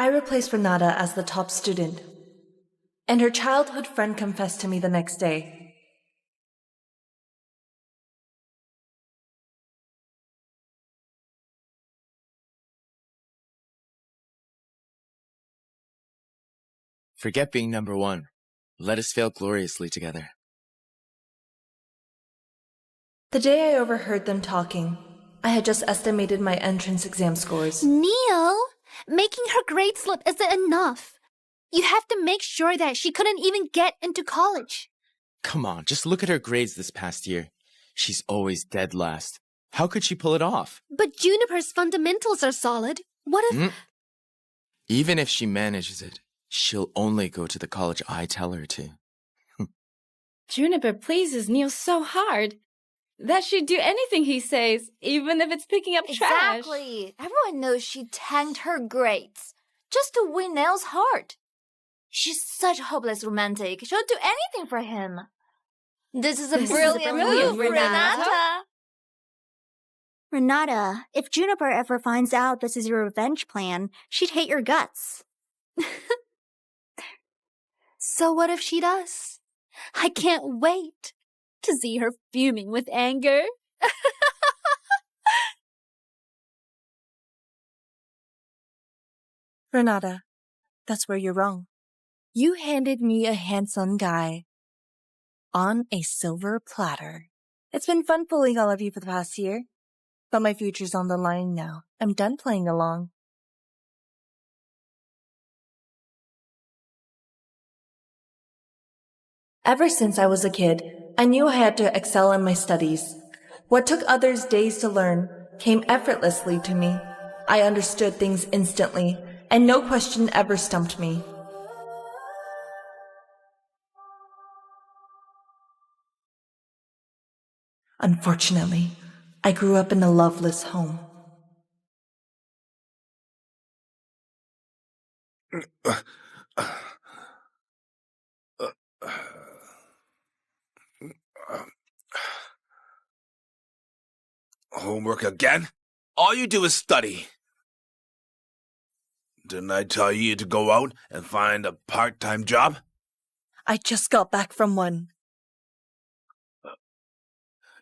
I replaced Renata as the top student, and her childhood friend confessed to me the next day. Forget being number one. Let us fail gloriously together. The day I overheard them talking, I had just estimated my entrance exam scores. Neil, making her grade slip isn't enough. You have to make sure that she couldn't even get into college. Come on, just look at her grades this past year. She's always dead last. How could she pull it off? But Juniper's fundamentals are solid. What if... Even if she manages it, she'll only go to the college I tell her to. Juniper pleases Neil so hard that she'd do anything he says, even if it's picking up trash. Exactly. Everyone knows she tanked her grades just to win Neil's heart. She's such a hopeless romantic. She'll do anything for him. This is a brilliant move, Renata. Renata, if Juniper ever finds out this is your revenge plan, she'd hate your guts. So what if she does? I can't wait to see her fuming with anger. Renata, that's where you're wrong. You handed me a handsome guy on a silver platter. It's been fun fooling all of you for the past year, but my future's on the line now. I'm done playing along. Ever since I was a kid, I knew I had to excel in my studies. What took others days to learn came effortlessly to me. I understood things instantly, and no question ever stumped me. Unfortunately, I grew up in a loveless home. Homework again? All you do is study. Didn't I tell you to go out and find a part-time job? I just got back from one.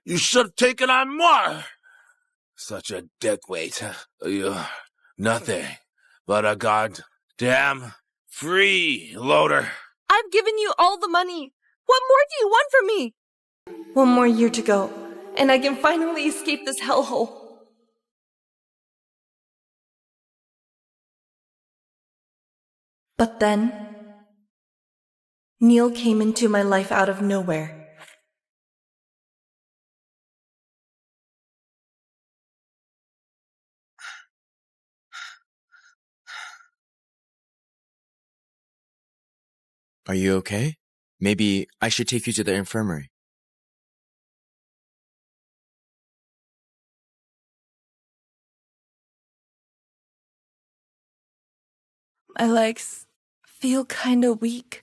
You should have taken on more. Such a deadweight. You're nothing but a goddamn freeloader. I've given you all the money. What more do you want from me? One more year to go, and I can finally escape this hellhole. But then, Neil came into my life out of nowhere. Are you okay? Maybe I should take you to the infirmary. My legs feel kinda weak.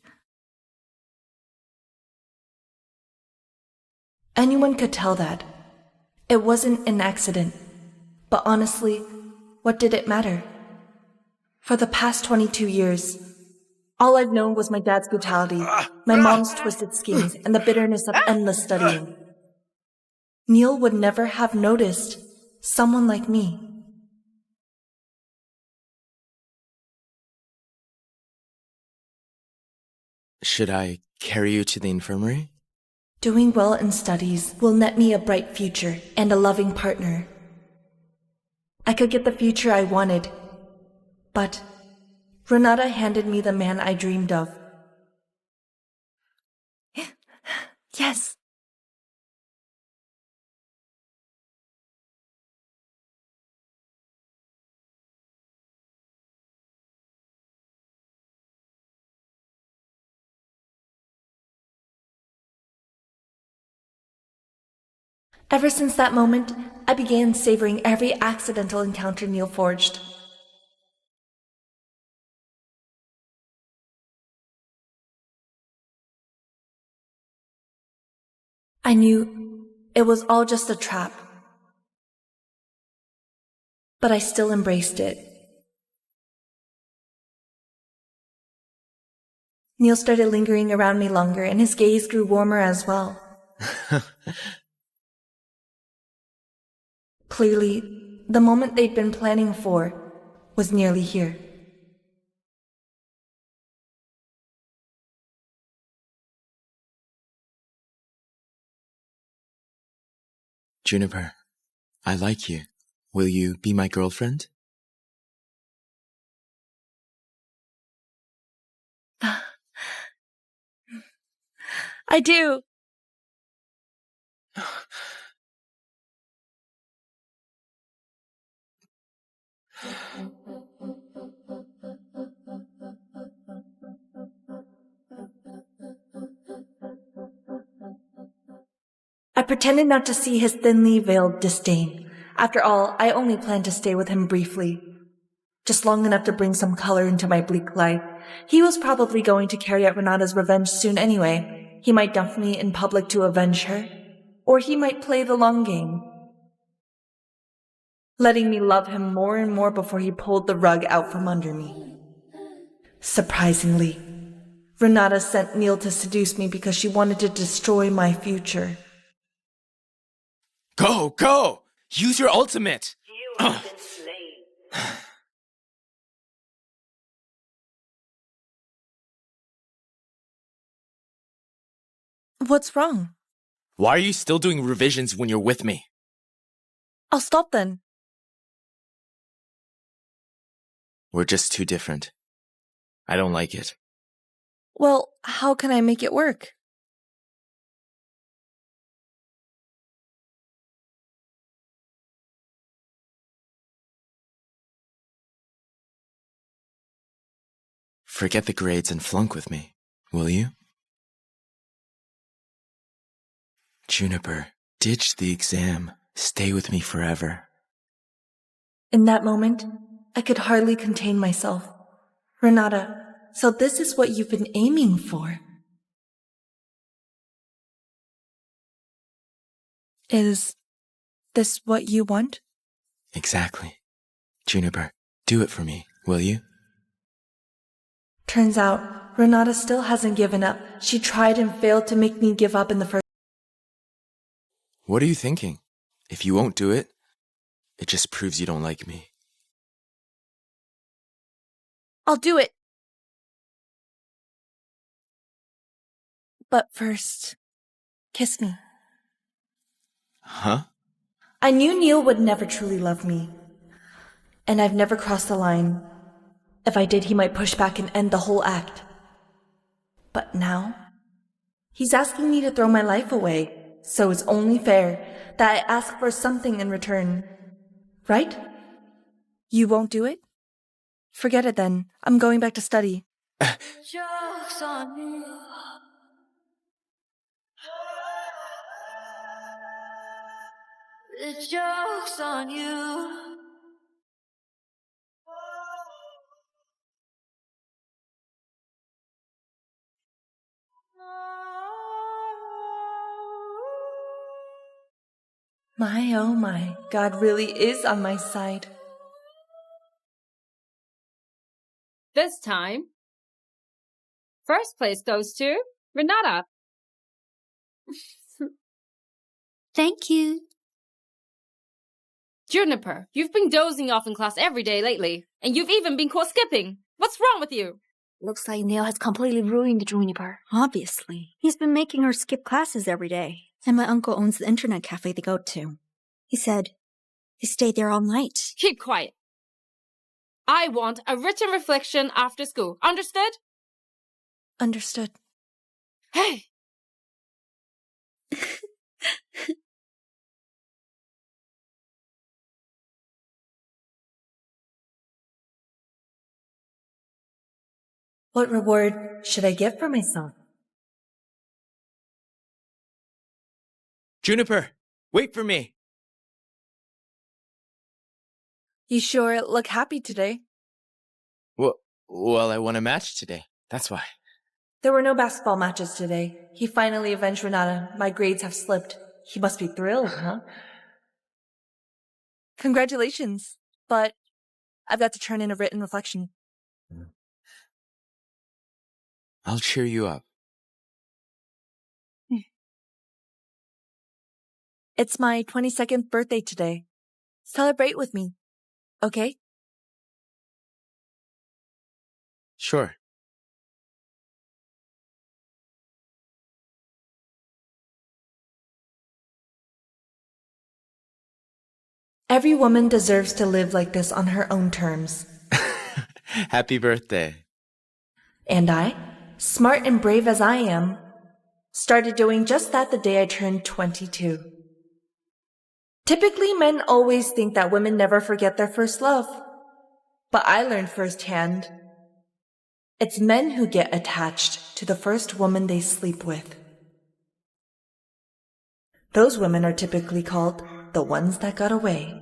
Anyone could tell that. It wasn't an accident. But honestly, what did it matter? For the past 22 years, all I've known was my dad's brutality, my mom's twisted schemes, and the bitterness of endless studying. Neil would never have noticed someone like me. Should I carry you to the infirmary? Doing well in studies will net me a bright future and a loving partner. I could get the future I wanted, but Renata handed me the man I dreamed of. Yes. Ever since that moment, I began savoring every accidental encounter Neil forged. I knew it was all just a trap, but I still embraced it. Neil started lingering around me longer, and his gaze grew warmer as well. Clearly, the moment they'd been planning for was nearly here. Juniper, I like you. Will you be my girlfriend? I do. I pretended not to see his thinly veiled disdain. After all, I only planned to stay with him briefly. Just long enough to bring some color into my bleak life. He was probably going to carry out Renata's revenge soon anyway. He might dump me in public to avenge her. Or he might play the long game, letting me love him more and more before he pulled the rug out from under me. Surprisingly, Renata sent Neil to seduce me because she wanted to destroy my future. Go, go! Use your ultimate! You have been slain. What's wrong? Why are you still doing revisions when you're with me? I'll stop then. We're just too different. I don't like it. Well, how can I make it work? Forget the grades and flunk with me, will you? Juniper, ditch the exam. Stay with me forever. In that moment, I could hardly contain myself. Renata, so this is what you've been aiming for. Is this what you want? Exactly. Juniper, do it for me, will you? Turns out, Renata still hasn't given up. She tried and failed to make me give up in the first. What are you thinking? If you won't do it, it just proves you don't like me. I'll do it. But first, kiss me. Huh? I knew Neil would never truly love me. And I've never crossed the line. If I did, he might push back and end the whole act. But now, he's asking me to throw my life away, so it's only fair that I ask for something in return. Right? You won't do it? Forget it then. I'm going back to study. Joke's on you. The joke's on you. My oh my, God really is on my side. This time, first place goes to Renata. Thank you. Juniper, you've been dozing off in class every day lately, and you've even been caught skipping. What's wrong with you? Looks like Neil has completely ruined Juniper. Obviously. He's been making her skip classes every day. And my uncle owns the internet cafe they go to. He said they stay there all night. Keep quiet. I want a written reflection after school. Understood? Understood. Hey! What reward should I get for myself? Juniper, wait for me. You sure look happy today. Well, I won a match today. That's why. There were no basketball matches today. He finally avenged Renata. My grades have slipped. He must be thrilled, huh? Congratulations. But I've got to turn in a written reflection. I'll cheer you up. It's my 22nd birthday today. Celebrate with me, okay? Sure. Every woman deserves to live like this on her own terms. Happy birthday. And I, smart and brave as I am, started doing just that the day I turned 22. Typically, men always think that women never forget their first love. But I learned firsthand, it's men who get attached to the first woman they sleep with. Those women are typically called the ones that got away.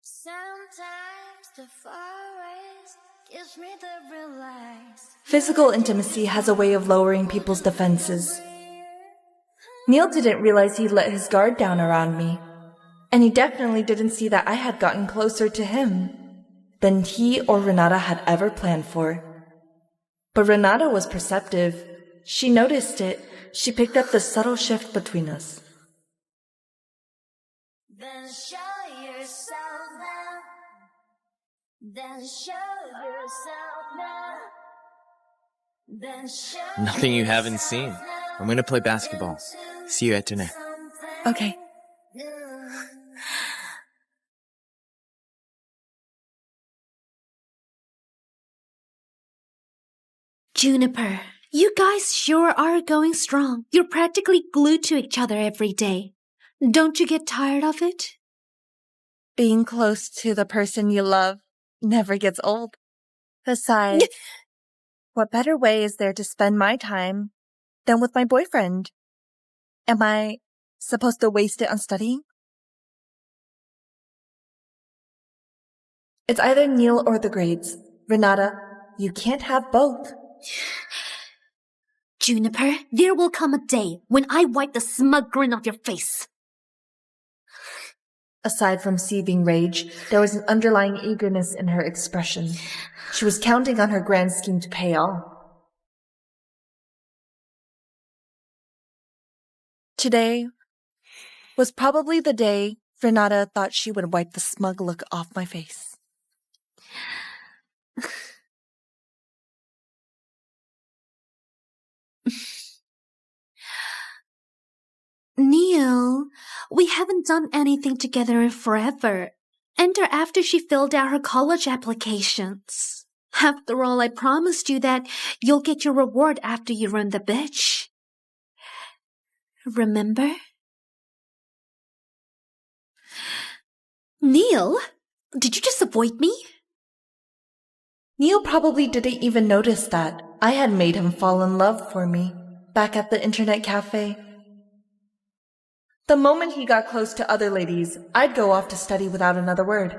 Sometimes the forest gives me the real lies. Physical intimacy has a way of lowering people's defenses. Neil didn't realize he'd let his guard down around me, and he definitely didn't see that I had gotten closer to him than he or Renata had ever planned for. But Renata was perceptive. She noticed it. She picked up the subtle shift between us. Then show yourself now. Then show yourself now. Then show Nothing you haven't yourself seen. now. I'm gonna play basketball. See you at dinner. Okay. Juniper, you guys sure are going strong. You're practically glued to each other every day. Don't you get tired of it? Being close to the person you love never gets old. Besides, what better way is there to spend my time than with my boyfriend? Am I supposed to waste it on studying? It's either Neil or the grades. Renata, you can't have both. Juniper, there will come a day when I wipe the smug grin off your face. Aside from seething rage, there was an underlying eagerness in her expression. She was counting on her grand scheme to pay off. Today was probably the day Renata thought she would wipe the smug look off my face. Neil, we haven't done anything together in forever. Enter after she filled out her college applications. After all, I promised you that you'll get your reward after you run the bitch. Remember? Neil, did you just avoid me? Neil probably didn't even notice that I had made him fall in love for me back at the internet cafe. The moment he got close to other ladies, I'd go off to study without another word.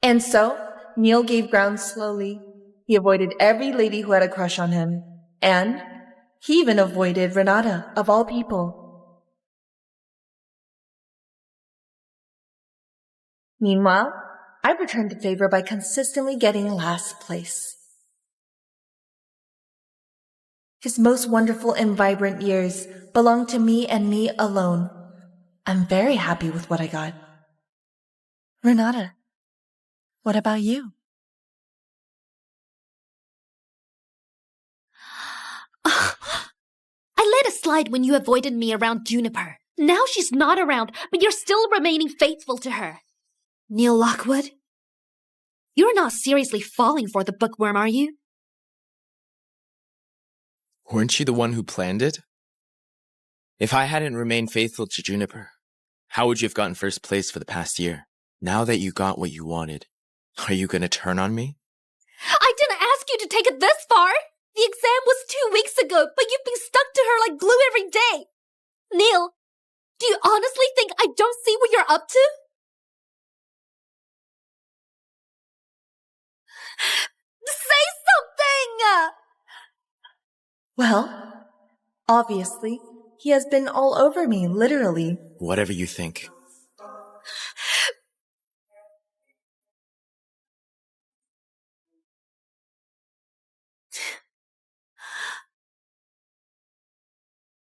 And so, Neil gave ground slowly. He avoided every lady who had a crush on him. And he even avoided Renata, of all people. Meanwhile, I returned the favor by consistently getting last place. His most wonderful and vibrant years belong to me and me alone. I'm very happy with what I got. Renata, what about you? I let it slide when you avoided me around Juniper. Now she's not around, but you're still remaining faithful to her. Neil Lockwood, you're not seriously falling for the bookworm, are you? Weren't you the one who planned it? If I hadn't remained faithful to Juniper, how would you have gotten first place for the past year? Now that you got what you wanted, are you gonna turn on me? I didn't ask you to take it this far. The exam was 2 weeks ago, but you've been stuck to her like glue every day. Neil, do you honestly think I don't see what you're up to? Say something! Well, obviously, he has been all over me, literally. Whatever you think.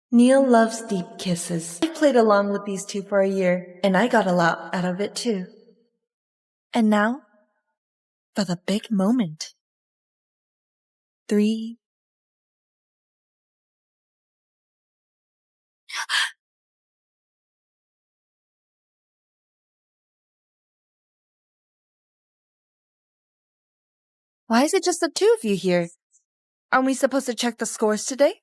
Neil loves deep kisses. I played along with these two for a year, and I got a lot out of it too. And now, for the big moment. 3. Why is it just the two of you here? Aren't we supposed to check the scores today?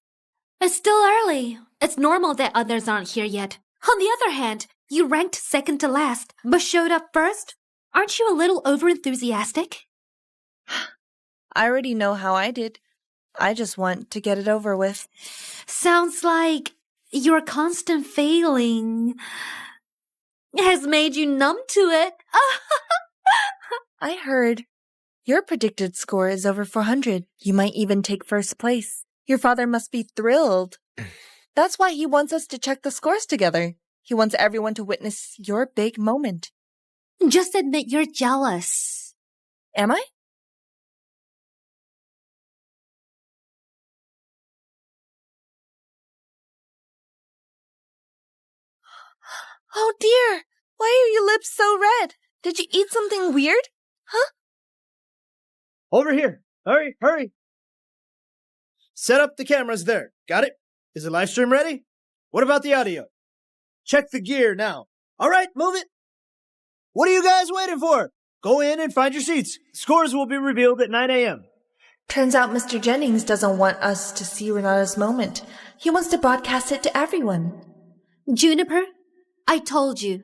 It's still early. It's normal that others aren't here yet. On the other hand, you ranked second to last, but showed up first. Aren't you a little overenthusiastic? I already know how I did. I just want to get it over with. Sounds like your constant failing has made you numb to it. I heard your predicted score is over 400. You might even take first place. Your father must be thrilled. That's why he wants us to check the scores together. He wants everyone to witness your big moment. Just admit you're jealous. Am I? Oh dear! Why are your lips so red? Did you eat something weird? Huh? Over here! Hurry, hurry! Set up the cameras there. Got it? Is the live stream ready? What about the audio? Check the gear now. All right, move it. What are you guys waiting for? Go in and find your seats. Scores will be revealed at 9 a.m. Turns out Mr. Jennings doesn't want us to see Renata's moment. He wants to broadcast it to everyone. Juniper, I told you.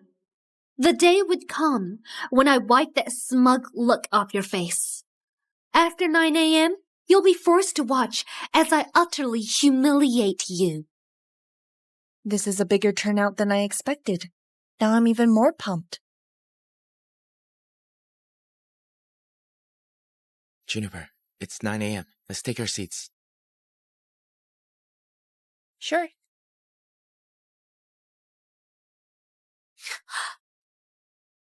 The day would come when I wipe that smug look off your face. After 9 a.m., you'll be forced to watch as I utterly humiliate you. This is a bigger turnout than I expected. Now I'm even more pumped. Juniper, it's 9 a.m. Let's take our seats. Sure.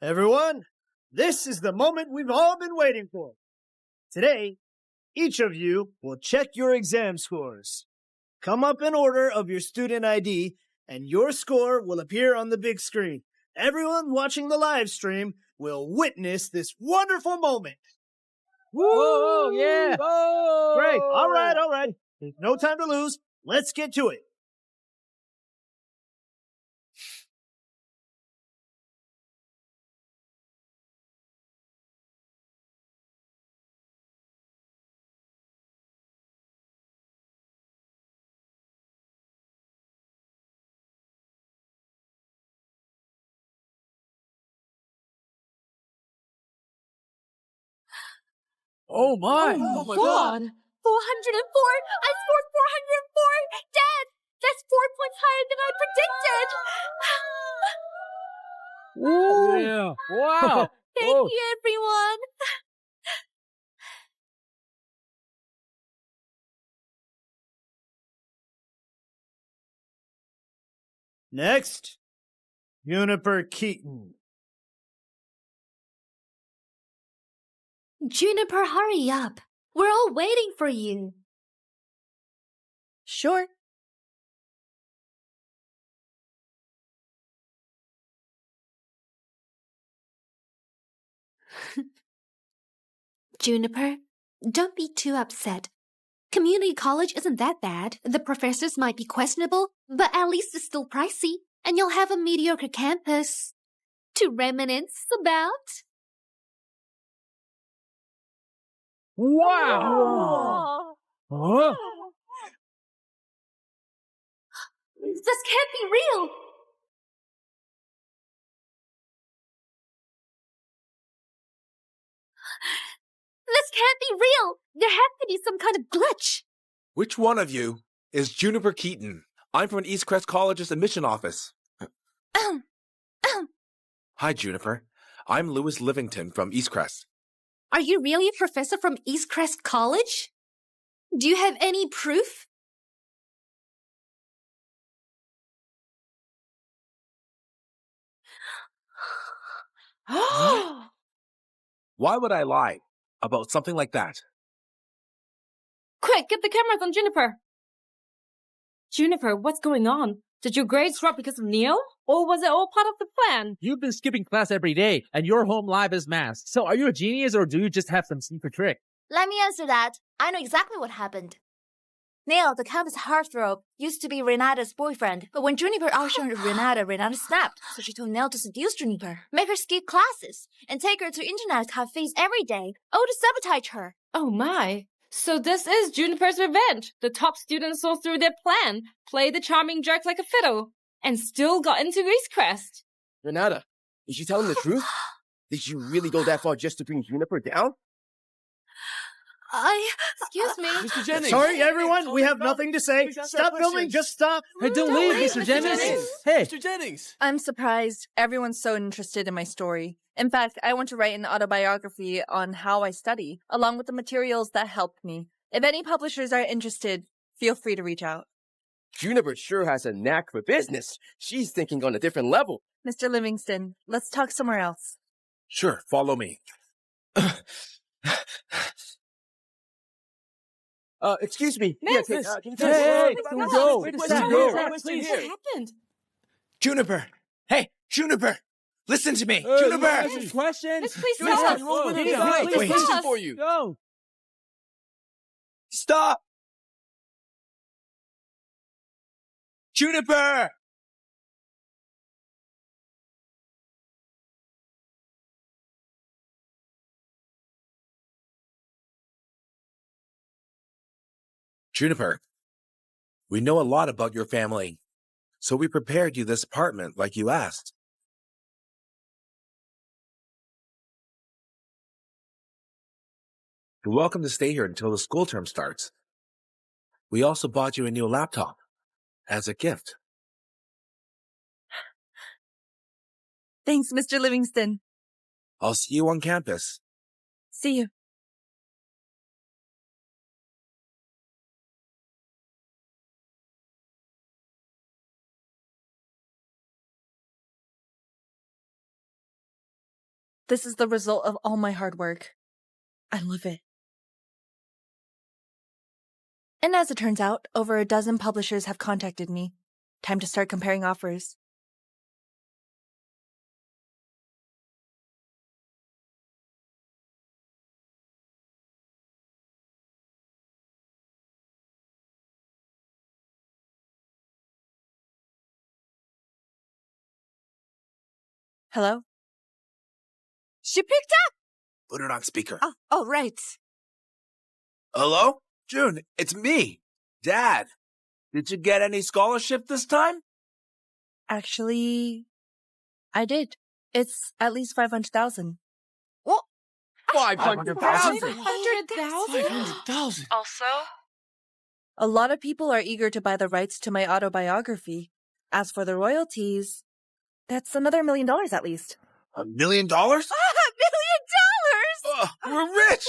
Everyone, this is the moment we've all been waiting for. Today, each of you will check your exam scores. Come up in order of your student ID, and your score will appear on the big screen. Everyone watching the live stream will witness this wonderful moment. Whoa, yeah. Whoa. Great. All right. There's no time to lose. Let's get to it. Oh my. Oh my God. 404! I scored 404! Dad, that's 4 points higher than I predicted! Ooh. Yeah. Wow. Thank you, everyone! Next, Juniper Keaton. Juniper, hurry up. We're all waiting for you. Sure. Juniper, don't be too upset. Community college isn't that bad. The professors might be questionable, but at least it's still pricey, and you'll have a mediocre campus to reminisce about. Wow. Huh? This can't be real. This can't be real. There has to be some kind of glitch. Which one of you is Juniper Keaton? I'm from East Crest College's admission office. Hi, Juniper. I'm Lewis Livington from East Crest. Are you really a professor from East Crest College? Do you have any proof? Why would I lie about something like that? Quick, get the cameras on Juniper. Juniper, what's going on? Did your grades drop because of Neil? Or was it all part of the plan? You've been skipping class every day, and you're home live as masked. So are you a genius, or do you just have some secret trick? Let me answer that. I know exactly what happened. Neil, the campus heartthrob, used to be Renata's boyfriend, but when Juniper auctioned Renata snapped, so she told Knelt to seduce Juniper, make her skip classes, and take her to internet cafes every day, all to sabotage her. Oh my. So this is Juniper's revenge. The top students saw through their plan, played the charming jerk like a fiddle, and still got into Eastcrest. Renata, is she telling the truth? Did you really go that far just to bring Juniper down? Excuse me. Mr. Jennings! Sorry, everyone, we have nothing to say. Stop filming, just stop. Hey, don't leave, Mr. Jennings. Hey, Mr. Jennings! I'm surprised everyone's so interested in my story. In fact, I want to write an autobiography on how I study, along with the materials that helped me. If any publishers are interested, feel free to reach out. Juniper sure has a knack for business. She's thinking on a different level. Mr. Livingston, let's talk somewhere else. Sure, follow me. Excuse me. Miss! Can you tell hey, us don't go. Wait a Don't second. go. Please. What happened? Juniper! Hey, Juniper! Listen to me! Juniper! Questions? Miss, please Juniper, tell us. roll with her. Please, Guys, please, wait, please. question for you. Go. Stop! Juniper! Juniper, we know a lot about your family, so we prepared you this apartment like you asked. You're welcome to stay here until the school term starts. We also bought you a new laptop as a gift. Thanks, Mr. Livingston. I'll see you on campus. See you. This is the result of all my hard work. I love it. And as it turns out, over a dozen publishers have contacted me. Time to start comparing offers. Hello? She picked up! Put it on speaker. Oh, right. Hello? June, it's me, Dad. Did you get any scholarship this time? Actually, I did. It's at least 500,000. Well, 500,000? 500,000? Also? A lot of people are eager to buy the rights to my autobiography. As for the royalties, that's another $1 million at least. $1 million? $1 million! We're rich!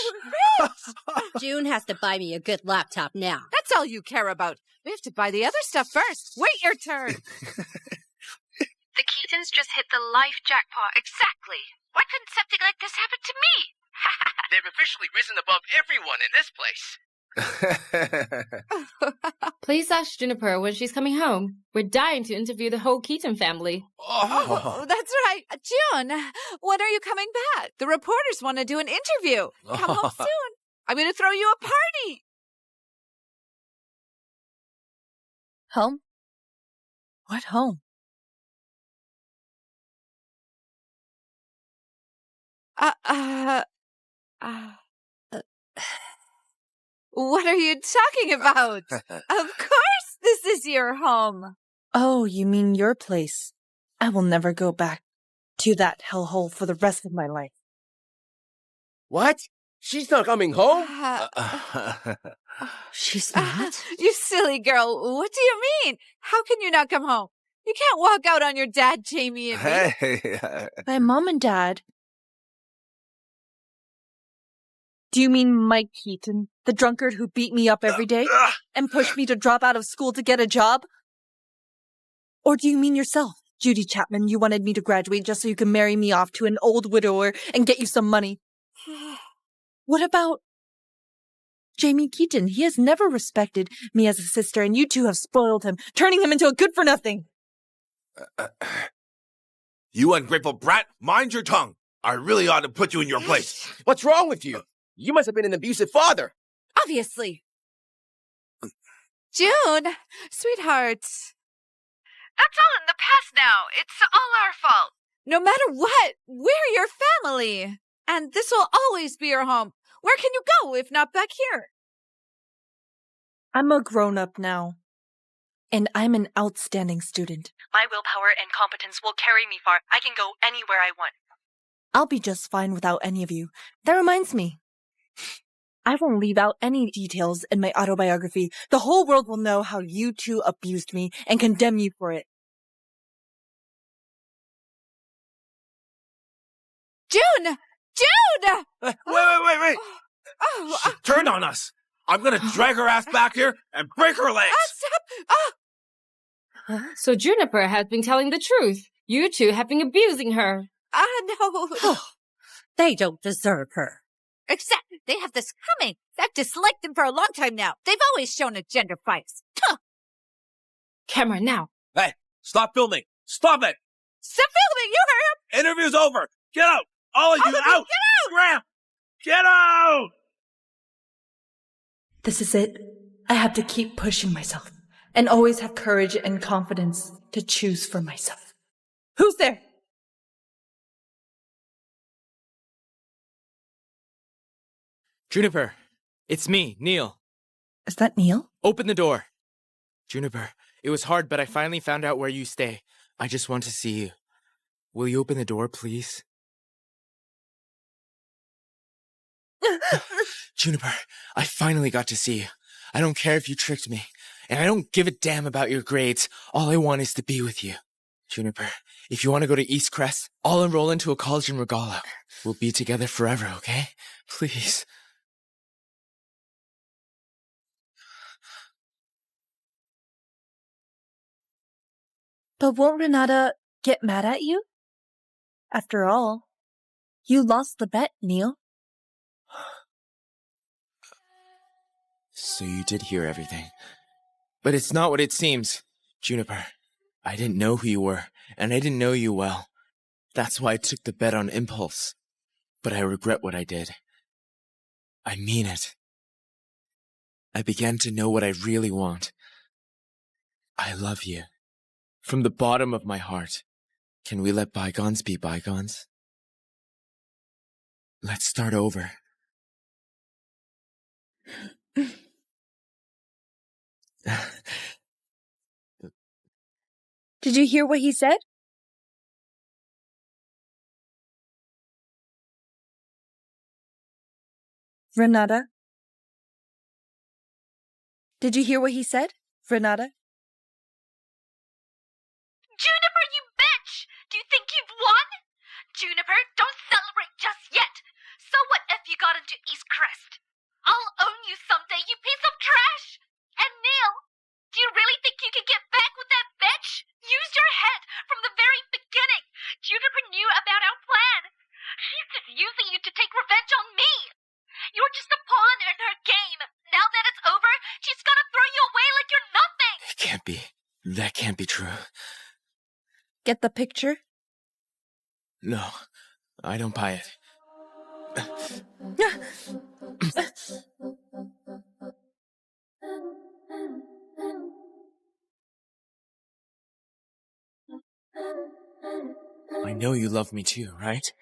June has to buy me a good laptop now. That's all you care about. We have to buy the other stuff first. Wait your turn. The Keatons just hit the life jackpot. Exactly. Why couldn't something like this happen to me? They've officially risen above everyone in this place. Please ask Juniper when she's coming home. We're dying to interview the whole Keaton family. Oh, that's right. June, when are you coming back? The reporters want to do an interview. Come home soon. I'm going to throw you a party. Home? What home? What are you talking about? Of course this is your home. Oh, you mean your place. I will never go back to that hellhole for the rest of my life. What? She's not coming home? She's not? You silly girl. What do you mean? How can you not come home? You can't walk out on your dad, Jamie, and me. Hey. My mom and dad Do you mean Mike Keaton, the drunkard who beat me up every day and pushed me to drop out of school to get a job? Or do you mean yourself, Judy Chapman? You wanted me to graduate just so you could marry me off to an old widower and get you some money. What about Jamie Keaton? He has never respected me as a sister, and you two have spoiled him, turning him into a good-for-nothing. You ungrateful brat, mind your tongue. I really ought to put you in your place. What's wrong with you? You must have been an abusive father. Obviously. June, sweetheart. That's all in the past now. It's all our fault. No matter what, we're your family. And this will always be your home. Where can you go if not back here? I'm a grown-up now. And I'm an outstanding student. My willpower and competence will carry me far. I can go anywhere I want. I'll be just fine without any of you. That reminds me. I won't leave out any details in my autobiography. The whole world will know how you two abused me and condemn you for it. June! June! Wait. She turned on us. I'm gonna drag her ass back here and break her legs. Stop! So Juniper has been telling the truth. You two have been abusing her. No. They don't deserve her. Except they have this coming. I've disliked them for a long time now. They've always shown a gender bias. Camera now. Hey, stop filming. Stop it. Stop filming. You heard him. Interview's over. Get out. All of you out. Get out. Graham, get out. This is it. I have to keep pushing myself and always have courage and confidence to choose for myself. Who's there? Juniper, it's me, Neil. Is that Neil? Open the door. Juniper, it was hard, but I finally found out where you stay. I just want to see you. Will you open the door, please? Juniper, I finally got to see you. I don't care if you tricked me, and I don't give a damn about your grades. All I want is to be with you. Juniper, if you want to go to East Crest, I'll enroll into a college in Regala. We'll be together forever, okay? Please. But won't Renata get mad at you? After all, you lost the bet, Neil. So you did hear everything. But it's not what it seems, Juniper. I didn't know who you were, and I didn't know you well. That's why I took the bet on impulse. But I regret what I did. I mean it. I began to know what I really want. I love you. From the bottom of my heart. Can we let bygones be bygones? Let's start over. Did you hear what he said? Renata? Did you hear what he said, Renata? Juniper, you bitch! Do you think you've won? Juniper, don't celebrate just yet. So what if you got into East Crest? I'll own you someday, you piece of trash! And Neil, do you really think you can get back with that bitch? Use your head from the very beginning. Juniper knew about our plan. She's just using you to take revenge on me. You're just a pawn in her game. Now that it's over, she's gonna throw you away like you're nothing. It can't be. That can't be true. Get the picture? No, I don't buy it. I know you love me too, right?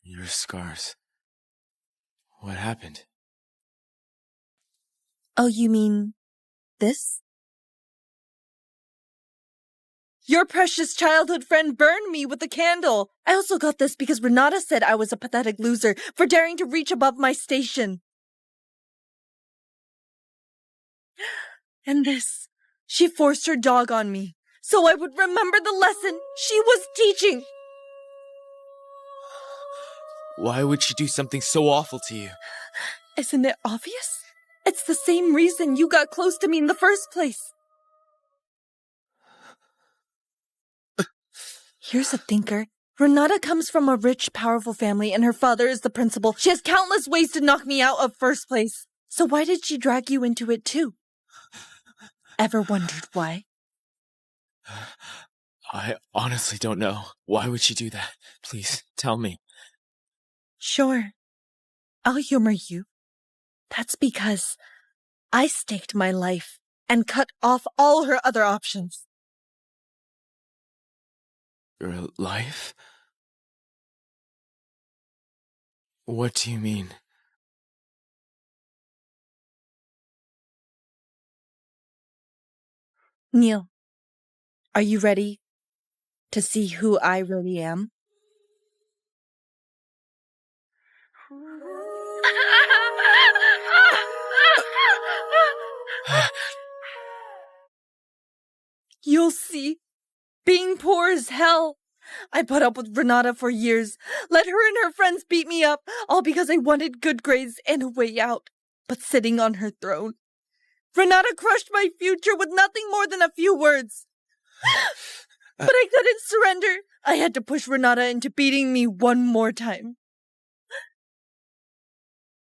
Your scars. What happened? Oh, you mean this? Your precious childhood friend burned me with a candle. I also got this because Renata said I was a pathetic loser for daring to reach above my station. And this, she forced her dog on me, so I would remember the lesson she was teaching. Why would she do something so awful to you? Isn't it obvious? It's the same reason you got close to me in the first place. Here's a thinker. Renata comes from a rich, powerful family, and her father is the principal. She has countless ways to knock me out of first place. So why did she drag you into it too? Ever wondered why? I honestly don't know. Why would she do that? Please, tell me. Sure. I'll humor you. That's because I staked my life and cut off all her other options. Your life? What do you mean? Neil, are you ready to see who I really am? You'll see. Being poor is hell. I put up with Renata for years, let her and her friends beat me up, all because I wanted good grades and a way out, but sitting on her throne. Renata crushed my future with nothing more than a few words. But I couldn't surrender. I had to push Renata into beating me one more time.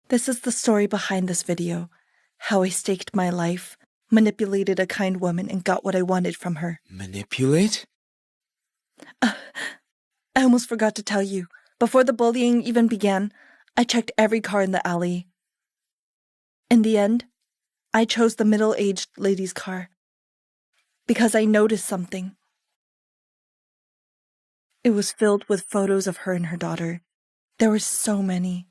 This is the story behind this video. How I staked my life, manipulated a kind woman, and got what I wanted from her. Manipulate? I almost forgot to tell you. Before the bullying even began, I checked every car in the alley. In the end, I chose the middle-aged lady's car. Because I noticed something. It was filled with photos of her and her daughter. There were so many.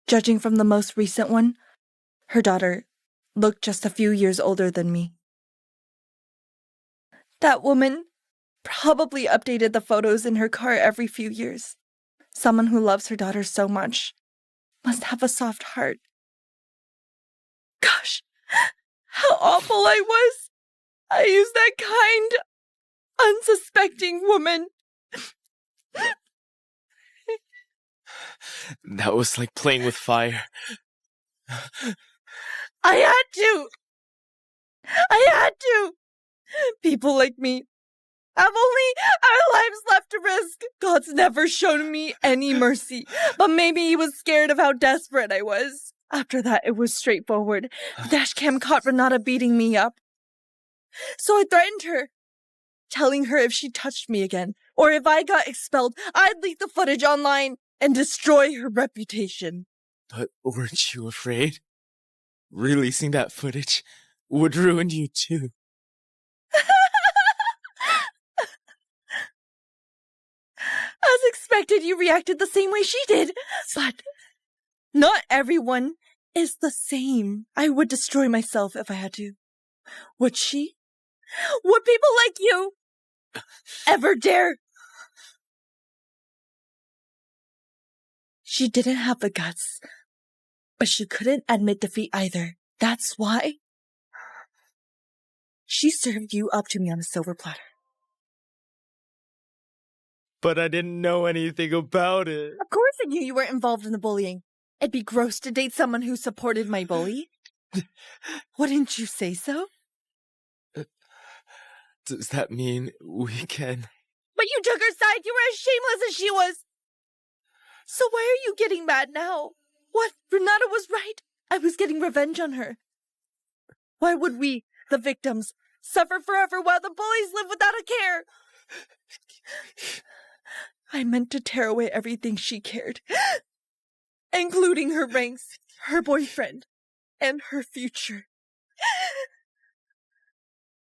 Judging from the most recent one, her daughter looked just a few years older than me. That woman probably updated the photos in her car every few years. Someone who loves her daughter so much must have a soft heart. Gosh, how awful I was. I used that kind, unsuspecting woman. That was like playing with fire. I had to. People like me have only our lives left to risk. God's never shown me any mercy, but maybe he was scared of how desperate I was. After that, it was straightforward. The dashcam caught Renata beating me up. So I threatened her, telling her if she touched me again, or if I got expelled, I'd leak the footage online and destroy her reputation. But weren't you afraid? Releasing that footage would ruin you too. As expected, you reacted the same way she did. But not everyone is the same. I would destroy myself if I had to. Would she? Would people like you ever dare? She didn't have the guts, but she couldn't admit defeat either. That's why she served you up to me on a silver platter. But I didn't know anything about it. Of course I knew you weren't involved in the bullying. It'd be gross to date someone who supported my bully. Wouldn't you say so? Does that mean we can... But you took her side. You were as shameless as she was. So why are you getting mad now? What? Renata was right. I was getting revenge on her. Why would we, the victims, suffer forever while the bullies live without a care? I meant to tear away everything she cared, including her ranks, her boyfriend, and her future.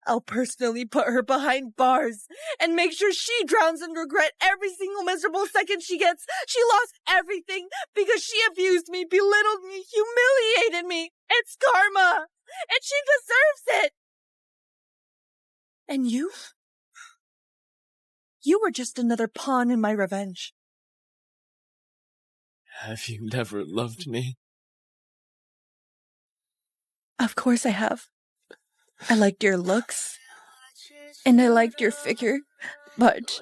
I'll personally put her behind bars and make sure she drowns in regret every single miserable second she gets. She lost everything because she abused me, belittled me, humiliated me. It's karma, and she deserves it. And you? You were just another pawn in my revenge. Have you never loved me? Of course I have. I liked your looks, and I liked your figure, but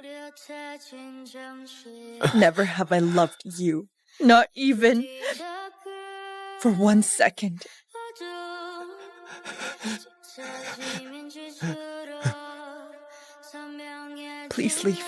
never have I loved you. Not even for 1 second. Please leave.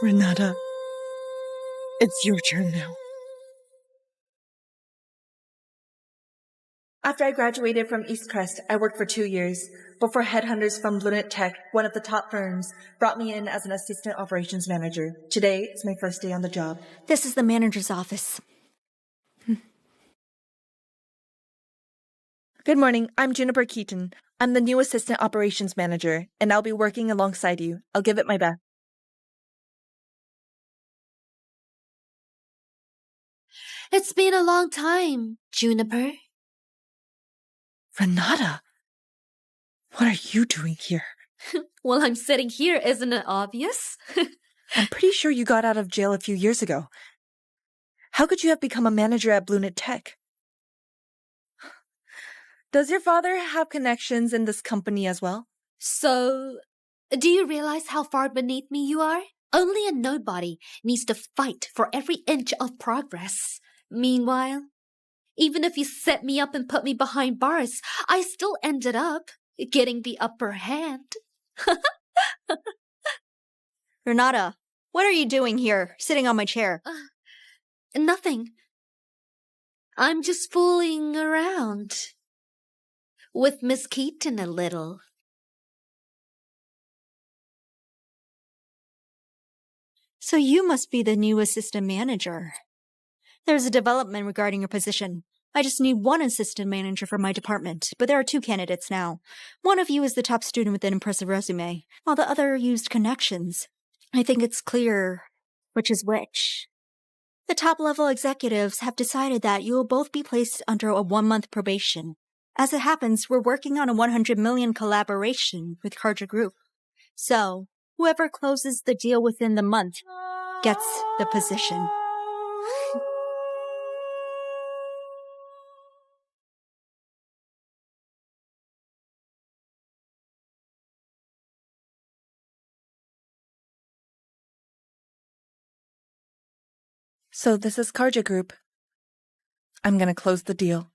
Renata, it's your turn now. After I graduated from East Crest, I worked for 2 years before headhunters from Billionaire Tech, one of the top firms, brought me in as an assistant operations manager. Today is my first day on the job. This is the manager's office. Good morning. I'm Juniper Keaton. I'm the new assistant operations manager, and I'll be working alongside you. I'll give it my best. It's been a long time, Juniper. Renata, what are you doing here? Well, I'm sitting here, isn't it obvious? I'm pretty sure you got out of jail a few years ago. How could you have become a manager at Billionaire Tech? Does your father have connections in this company as well? So, do you realize how far beneath me you are? Only a nobody needs to fight for every inch of progress. Meanwhile, even if you set me up and put me behind bars, I still ended up getting the upper hand. Renata, what are you doing here, sitting on my chair? Nothing. I'm just fooling around with Miss Keaton a little. So you must be the new assistant manager. There's a development regarding your position. I just need one assistant manager for my department, but there are 2 candidates now. One of you is the top student with an impressive resume, while the other used connections. I think it's clear which is which. The top-level executives have decided that you will both be placed under a 1-month probation. As it happens, we're working on a 100 million collaboration with Carja Group. So, whoever closes the deal within the month gets the position. So this is Carja Group. I'm gonna close the deal.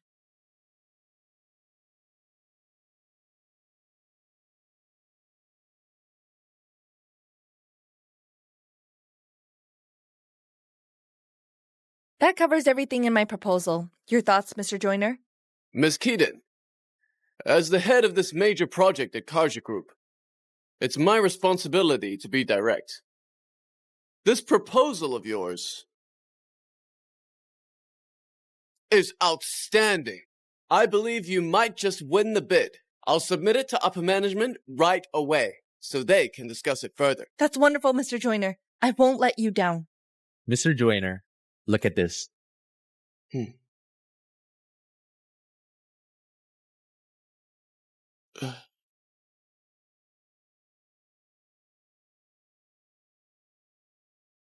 That covers everything in my proposal. Your thoughts, Mr. Joyner? Ms. Keaton, as the head of this major project at Carja Group, it's my responsibility to be direct. This proposal of yours is outstanding. I believe you might just win the bid. I'll submit it to upper management right away, so they can discuss it further. That's wonderful, Mr. Joyner. I won't let you down. Mr. Joyner, look at this.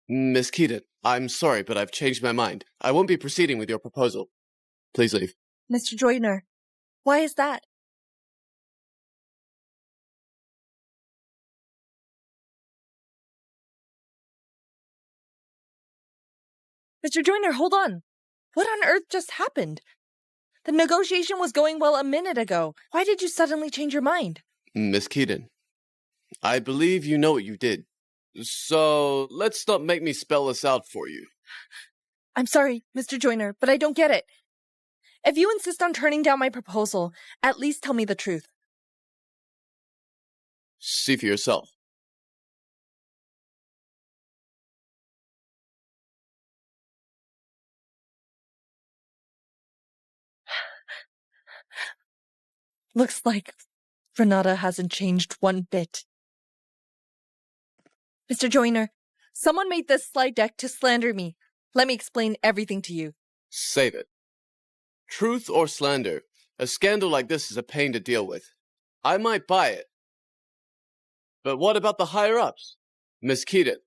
Miss Keaton, I'm sorry, but I've changed my mind. I won't be proceeding with your proposal. Please leave. Mr. Joyner, why is that? Mr. Joyner, hold on. What on earth just happened? The negotiation was going well a minute ago. Why did you suddenly change your mind? Miss Keaton, I believe you know what you did. So, let's not make me spell this out for you. I'm sorry, Mr. Joyner, but I don't get it. If you insist on turning down my proposal, at least tell me the truth. See for yourself. Looks like Renata hasn't changed one bit. Mr. Joyner, someone made this slide deck to slander me. Let me explain everything to you. Save it. Truth or slander, a scandal like this is a pain to deal with. I might buy it. But what about the higher-ups? Miss Keaton,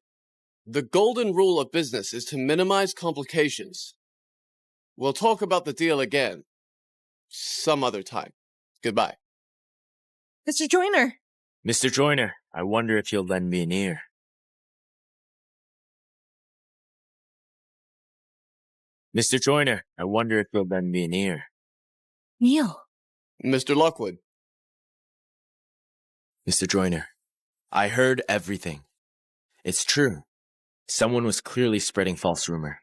the golden rule of business is to minimize complications. We'll talk about the deal again. Some other time. Goodbye. Mr. Joyner! Mr. Joyner, I wonder if you'll lend me an ear. Mr. Joyner, I wonder if you'll lend me an ear. Neil. Mr. Lockwood. Mr. Joyner, I heard everything. It's true. Someone was clearly spreading false rumor.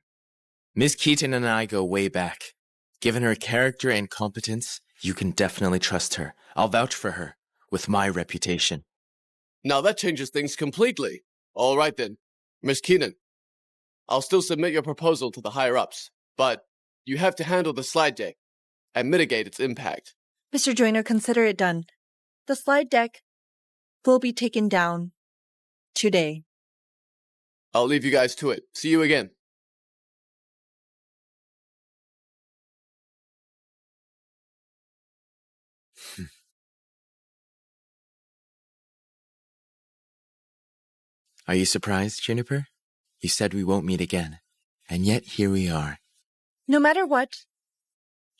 Miss Keaton and I go way back. Given her character and competence, you can definitely trust her. I'll vouch for her, with my reputation. Now that changes things completely. All right then. Miss Keaton, I'll still submit your proposal to the higher-ups, but you have to handle the slide deck and mitigate its impact. Mr. Joyner, consider it done. The slide deck will be taken down today. I'll leave you guys to it. See you again. Are you surprised, Juniper? You said we won't meet again, and yet here we are. No matter what,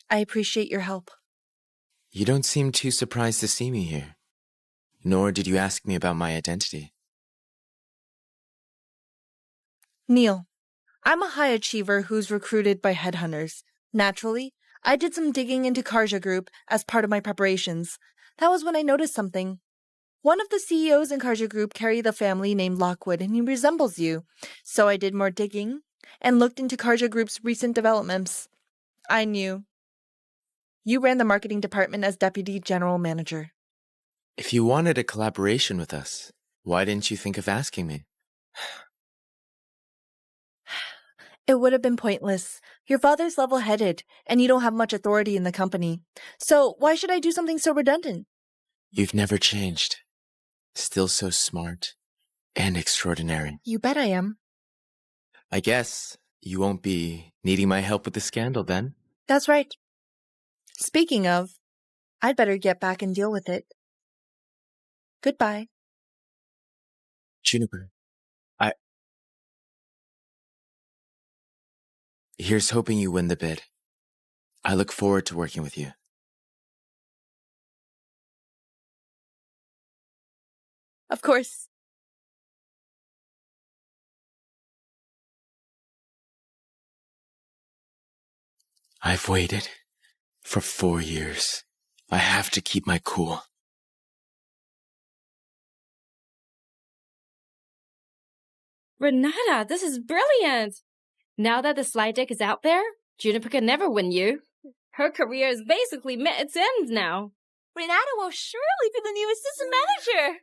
I appreciate your help. You don't seem too surprised to see me here. Nor did you ask me about my identity. Neil, I'm a high achiever who's recruited by headhunters. Naturally, I did some digging into Karja Group as part of my preparations. That was when I noticed something. One of the CEOs in Karja Group carried a family named Lockwood, and he resembles you. So I did more digging and looked into Karja Group's recent developments. I knew. You ran the marketing department as deputy general manager. If you wanted a collaboration with us, why didn't you think of asking me? It would have been pointless. Your father's level-headed, and you don't have much authority in the company. So why should I do something so redundant? You've never changed. Still so smart and extraordinary. You bet I am. I guess you won't be needing my help with the scandal then. That's right. Speaking of, I'd better get back and deal with it. Goodbye. Juniper, Here's hoping you win the bid. I look forward to working with you. Of course. I've waited for 4 years. I have to keep my cool. Renata, this is brilliant! Now that the slide deck is out there, Juniper can never win you. Her career is basically met its end now. Renata will surely be the new assistant manager.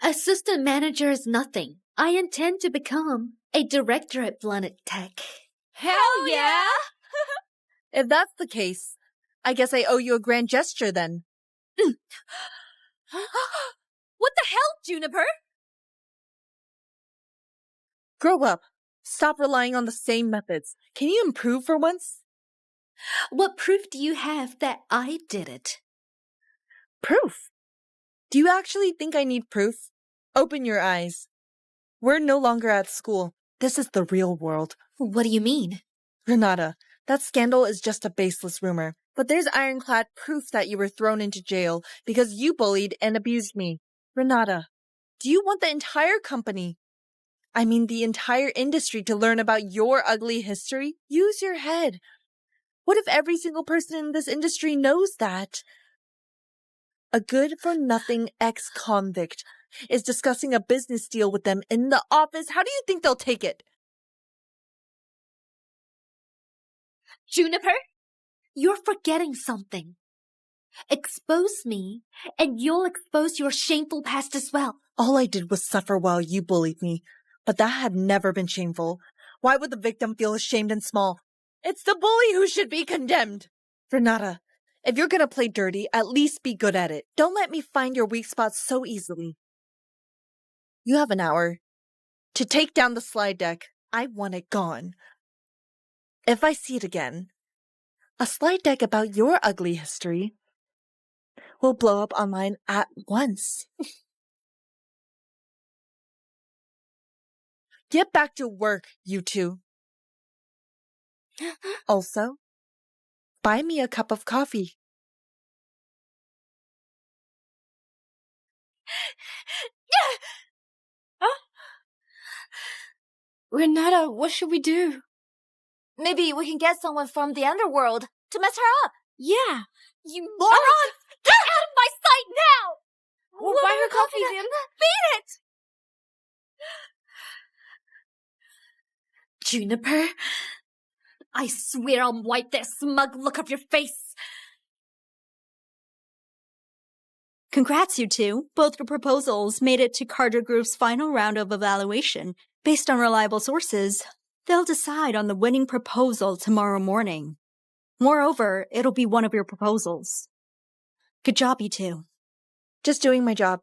Assistant manager is nothing. I intend to become a director at Planet Tech. Hell yeah! If that's the case, I guess I owe you a grand gesture then. What the hell, Juniper? Grow up. Stop relying on the same methods. Can you improve for once? What proof do you have that I did it? Proof? Do you actually think I need proof? Open your eyes. We're no longer at school. This is the real world. What do you mean? Renata, that scandal is just a baseless rumor. But there's ironclad proof that you were thrown into jail because you bullied and abused me. Renata, do you want the entire company, I mean the entire industry, to learn about your ugly history? Use your head. What if every single person in this industry knows that? A good-for-nothing ex-convict is discussing a business deal with them in the office. How do you think they'll take it? Juniper, you're forgetting something. Expose me, and you'll expose your shameful past as well. All I did was suffer while you bullied me, but that had never been shameful. Why would the victim feel ashamed and small? It's the bully who should be condemned. Renata, If you're gonna play dirty, at least be good at it. Don't let me find your weak spots so easily. You have an hour to take down the slide deck. I want it gone. If I see it again, a slide deck about your ugly history will blow up online at once. Get back to work, you two. Also, buy me a cup of coffee. Renata, what should we do? Maybe we can get someone from the underworld to mess her up. Yeah. You morons! Get out of my sight now! We'll buy her coffee then. Beat it! Juniper, I swear I'll wipe that smug look off your face. Congrats, you two. Both your proposals made it to Carter Group's final round of evaluation. Based on reliable sources, they'll decide on the winning proposal tomorrow morning. Moreover, it'll be one of your proposals. Good job, you two. Just doing my job.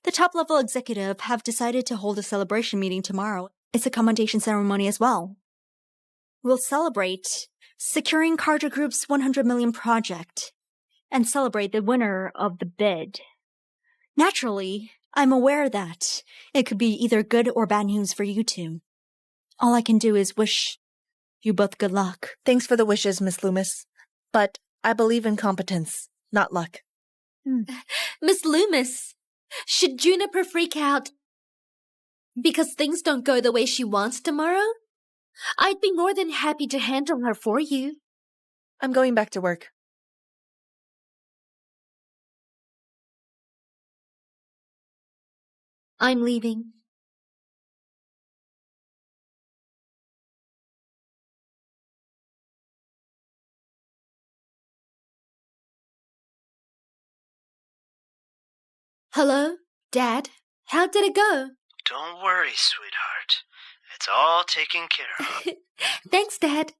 The top-level executive have decided to hold a celebration meeting tomorrow. It's a commendation ceremony as well. We'll celebrate securing Carter Group's 100 million project and celebrate the winner of the bid. Naturally, I'm aware that it could be either good or bad news for you two. All I can do is wish you both good luck. Thanks for the wishes, Miss Loomis. But I believe in competence, not luck. Miss Loomis, should Juniper freak out because things don't go the way she wants tomorrow? I'd be more than happy to handle her for you. I'm going back to work. I'm leaving. Hello, Dad. How did it go? Don't worry, sweetheart. It's all taken care of. Thanks, Dad.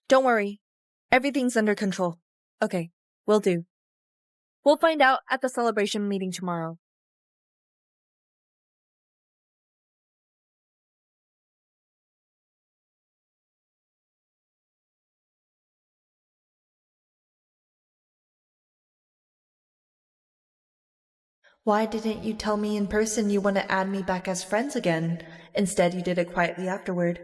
Don't worry. Everything's under control. Okay, will do. We'll find out at the celebration meeting tomorrow. Why didn't you tell me in person you want to add me back as friends again? Instead, you did it quietly afterward.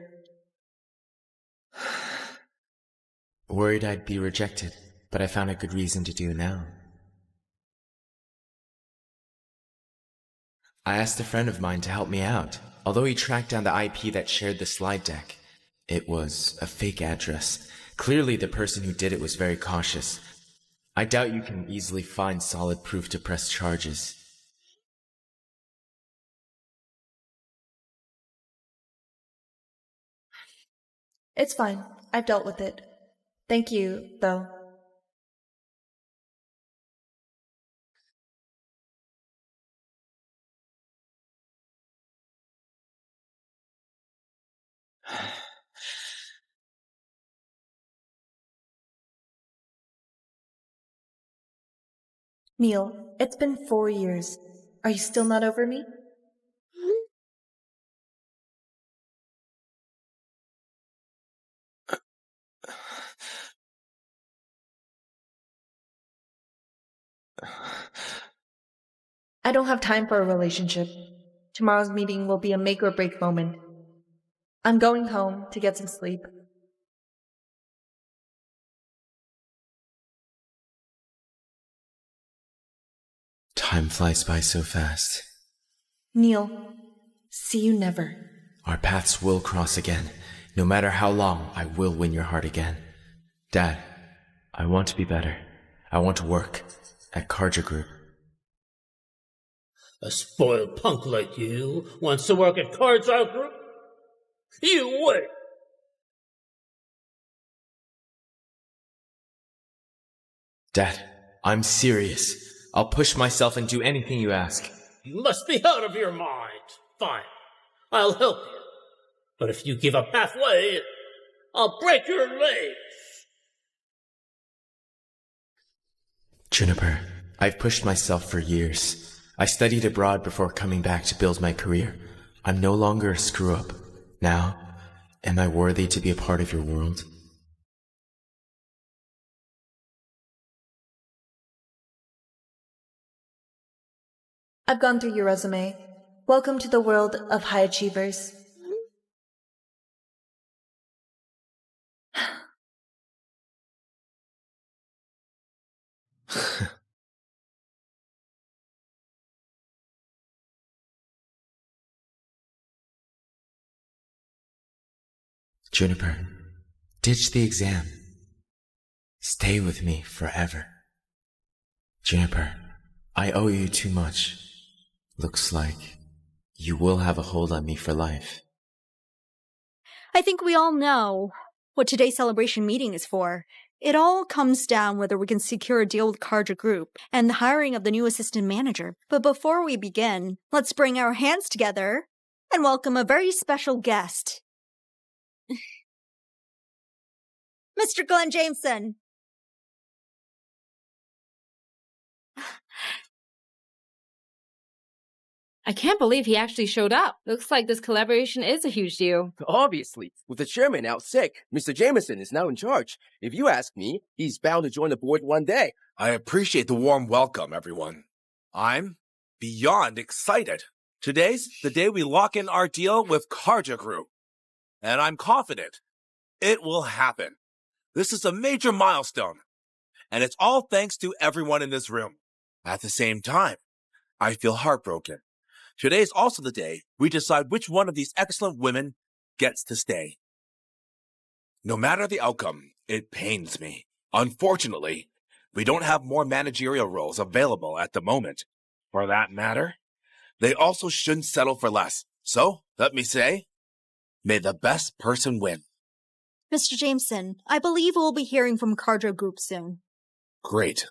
Worried I'd be rejected, but I found a good reason to do now. I asked a friend of mine to help me out. Although he tracked down the IP that shared the slide deck, it was a fake address. Clearly the person who did it was very cautious. I doubt you can easily find solid proof to press charges. It's fine. I've dealt with it. Thank you, though. Neil, it's been 4 years. Are you still not over me? I don't have time for a relationship. Tomorrow's meeting will be a make or break moment. I'm going home to get some sleep. Time flies by so fast. Neil, see you never. Our paths will cross again. No matter how long, I will win your heart again. Dad, I want to be better. I want to work at Carter Group. A spoiled punk like you wants to work at Carter Group? You wait! Dad, I'm serious. I'll push myself and do anything you ask. You must be out of your mind. Fine. I'll help you. But if you give up halfway, I'll break your legs. Juniper, I've pushed myself for years. I studied abroad before coming back to build my career. I'm no longer a screw-up. Now, am I worthy to be a part of your world? I've gone through your resume. Welcome to the world of high achievers. Juniper, ditch the exam. Stay with me forever. Juniper, I owe you too much. Looks like you will have a hold on me for life. I think we all know what today's celebration meeting is for. It all comes down whether we can secure a deal with Carja Group and the hiring of the new assistant manager. But before we begin, let's bring our hands together and welcome a very special guest. Mr. Glenn Jameson. I can't believe he actually showed up. Looks like this collaboration is a huge deal. Obviously. With the chairman out sick, Mr. Jameson is now in charge. If you ask me, he's bound to join the board one day. I appreciate the warm welcome, everyone. I'm beyond excited. Today's the day we lock in our deal with Carja Group. And I'm confident it will happen. This is a major milestone. And it's all thanks to everyone in this room. At the same time, I feel heartbroken. Today is also the day we decide which one of these excellent women gets to stay. No matter the outcome, it pains me. Unfortunately, we don't have more managerial roles available at the moment. For that matter, they also shouldn't settle for less. So, let me say, may the best person win. Mr. Jameson, I believe we'll be hearing from Carja Group soon. Great.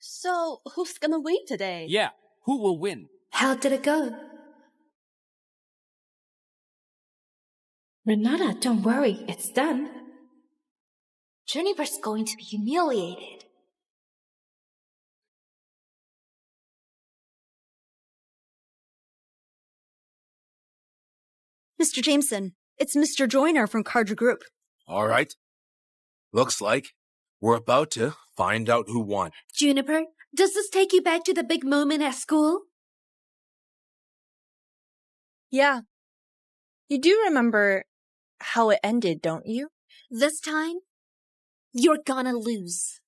So, who's gonna win today? Yeah, who will win? How did it go? Renata, don't worry, it's done. Juniper's going to be humiliated. Mr. Jameson, it's Mr. Joyner from Carja Group. All right. Looks like we're about to find out who won. Juniper, does this take you back to the big moment at school? Yeah. You do remember how it ended, don't you? This time, you're gonna lose.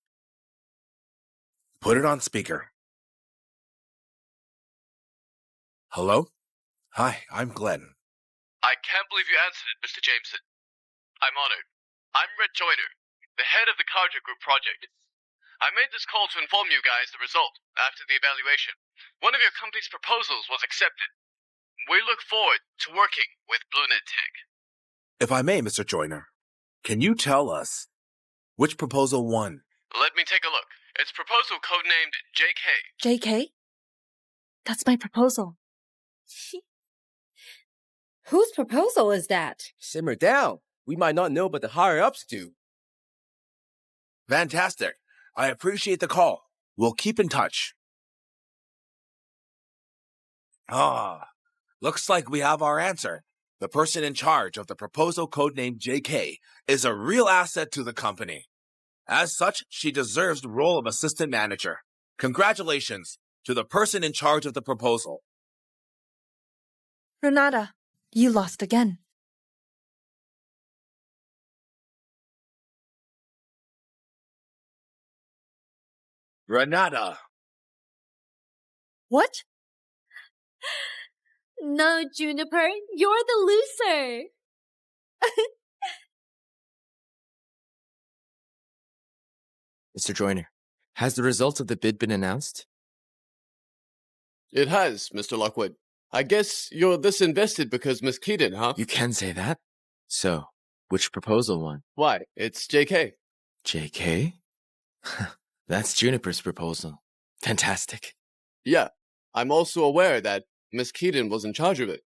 Put it on speaker. Hello? Hi, I'm Glenn. I can't believe you answered it, Mr. Jameson. I'm honored. I'm Red Joyner, the head of the Carja Group project. I made this call to inform you guys the result after the evaluation. One of your company's proposals was accepted. We look forward to working with Billionaire. If I may, Mr. Joyner, can you tell us which proposal won? Let me take a look. It's proposal codenamed JK. JK? That's my proposal. Whose proposal is that? Simmer down. We might not know, but the higher-ups do. Fantastic. I appreciate the call. We'll keep in touch. Looks like we have our answer. The person in charge of the proposal codenamed JK is a real asset to the company. As such, she deserves the role of assistant manager. Congratulations to the person in charge of the proposal. Renata, you lost again. Renata. What? No, Juniper, you're the loser. Mr. Joyner, has the result of the bid been announced? It has, Mr. Lockwood. I guess you're this invested because Miss Keaton, huh? You can say that. So, which proposal won? Why, it's JK. JK? That's Juniper's proposal. Fantastic. Yeah, I'm also aware that Miss Keaton was in charge of it.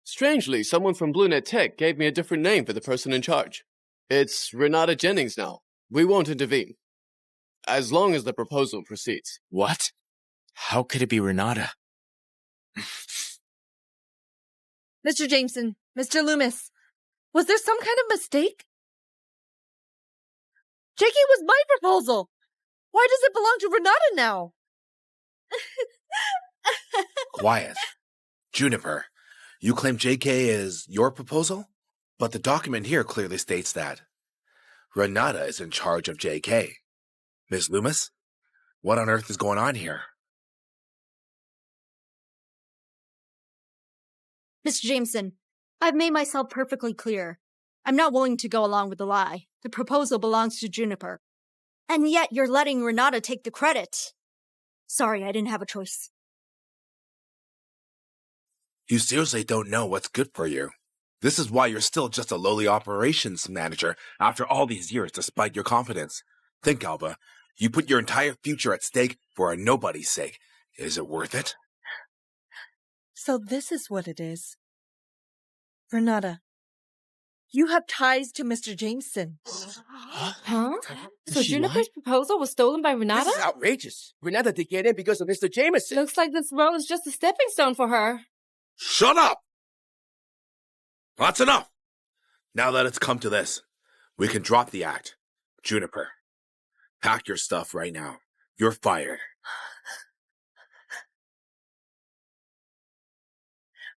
Strangely, someone from BlueNet Tech gave me a different name for the person in charge. It's Renata Jennings now. We won't intervene. As long as the proposal proceeds. What? How could it be Renata? Mr. Jameson, Mr. Loomis, was there some kind of mistake? JK was my proposal! Why does it belong to Renata now? Quiet. Juniper, you claim JK is your proposal? But the document here clearly states that Renata is in charge of JK. Ms. Loomis, what on earth is going on here? Mr. Jameson, I've made myself perfectly clear. I'm not willing to go along with the lie. The proposal belongs to Juniper. And yet you're letting Renata take the credit. Sorry, I didn't have a choice. You seriously don't know what's good for you. This is why you're still just a lowly operations manager after all these years despite your confidence. Think, Alba. You put your entire future at stake for a nobody's sake. Is it worth it? So this is what it is. Renata, you have ties to Mr. Jameson. Huh? So Juniper's proposal was stolen by Renata? This is outrageous. Renata did get in because of Mr. Jameson. Looks like this role is just a stepping stone for her. Shut up! That's enough! Now that it's come to this, we can drop the act. Juniper, pack your stuff right now. You're fired.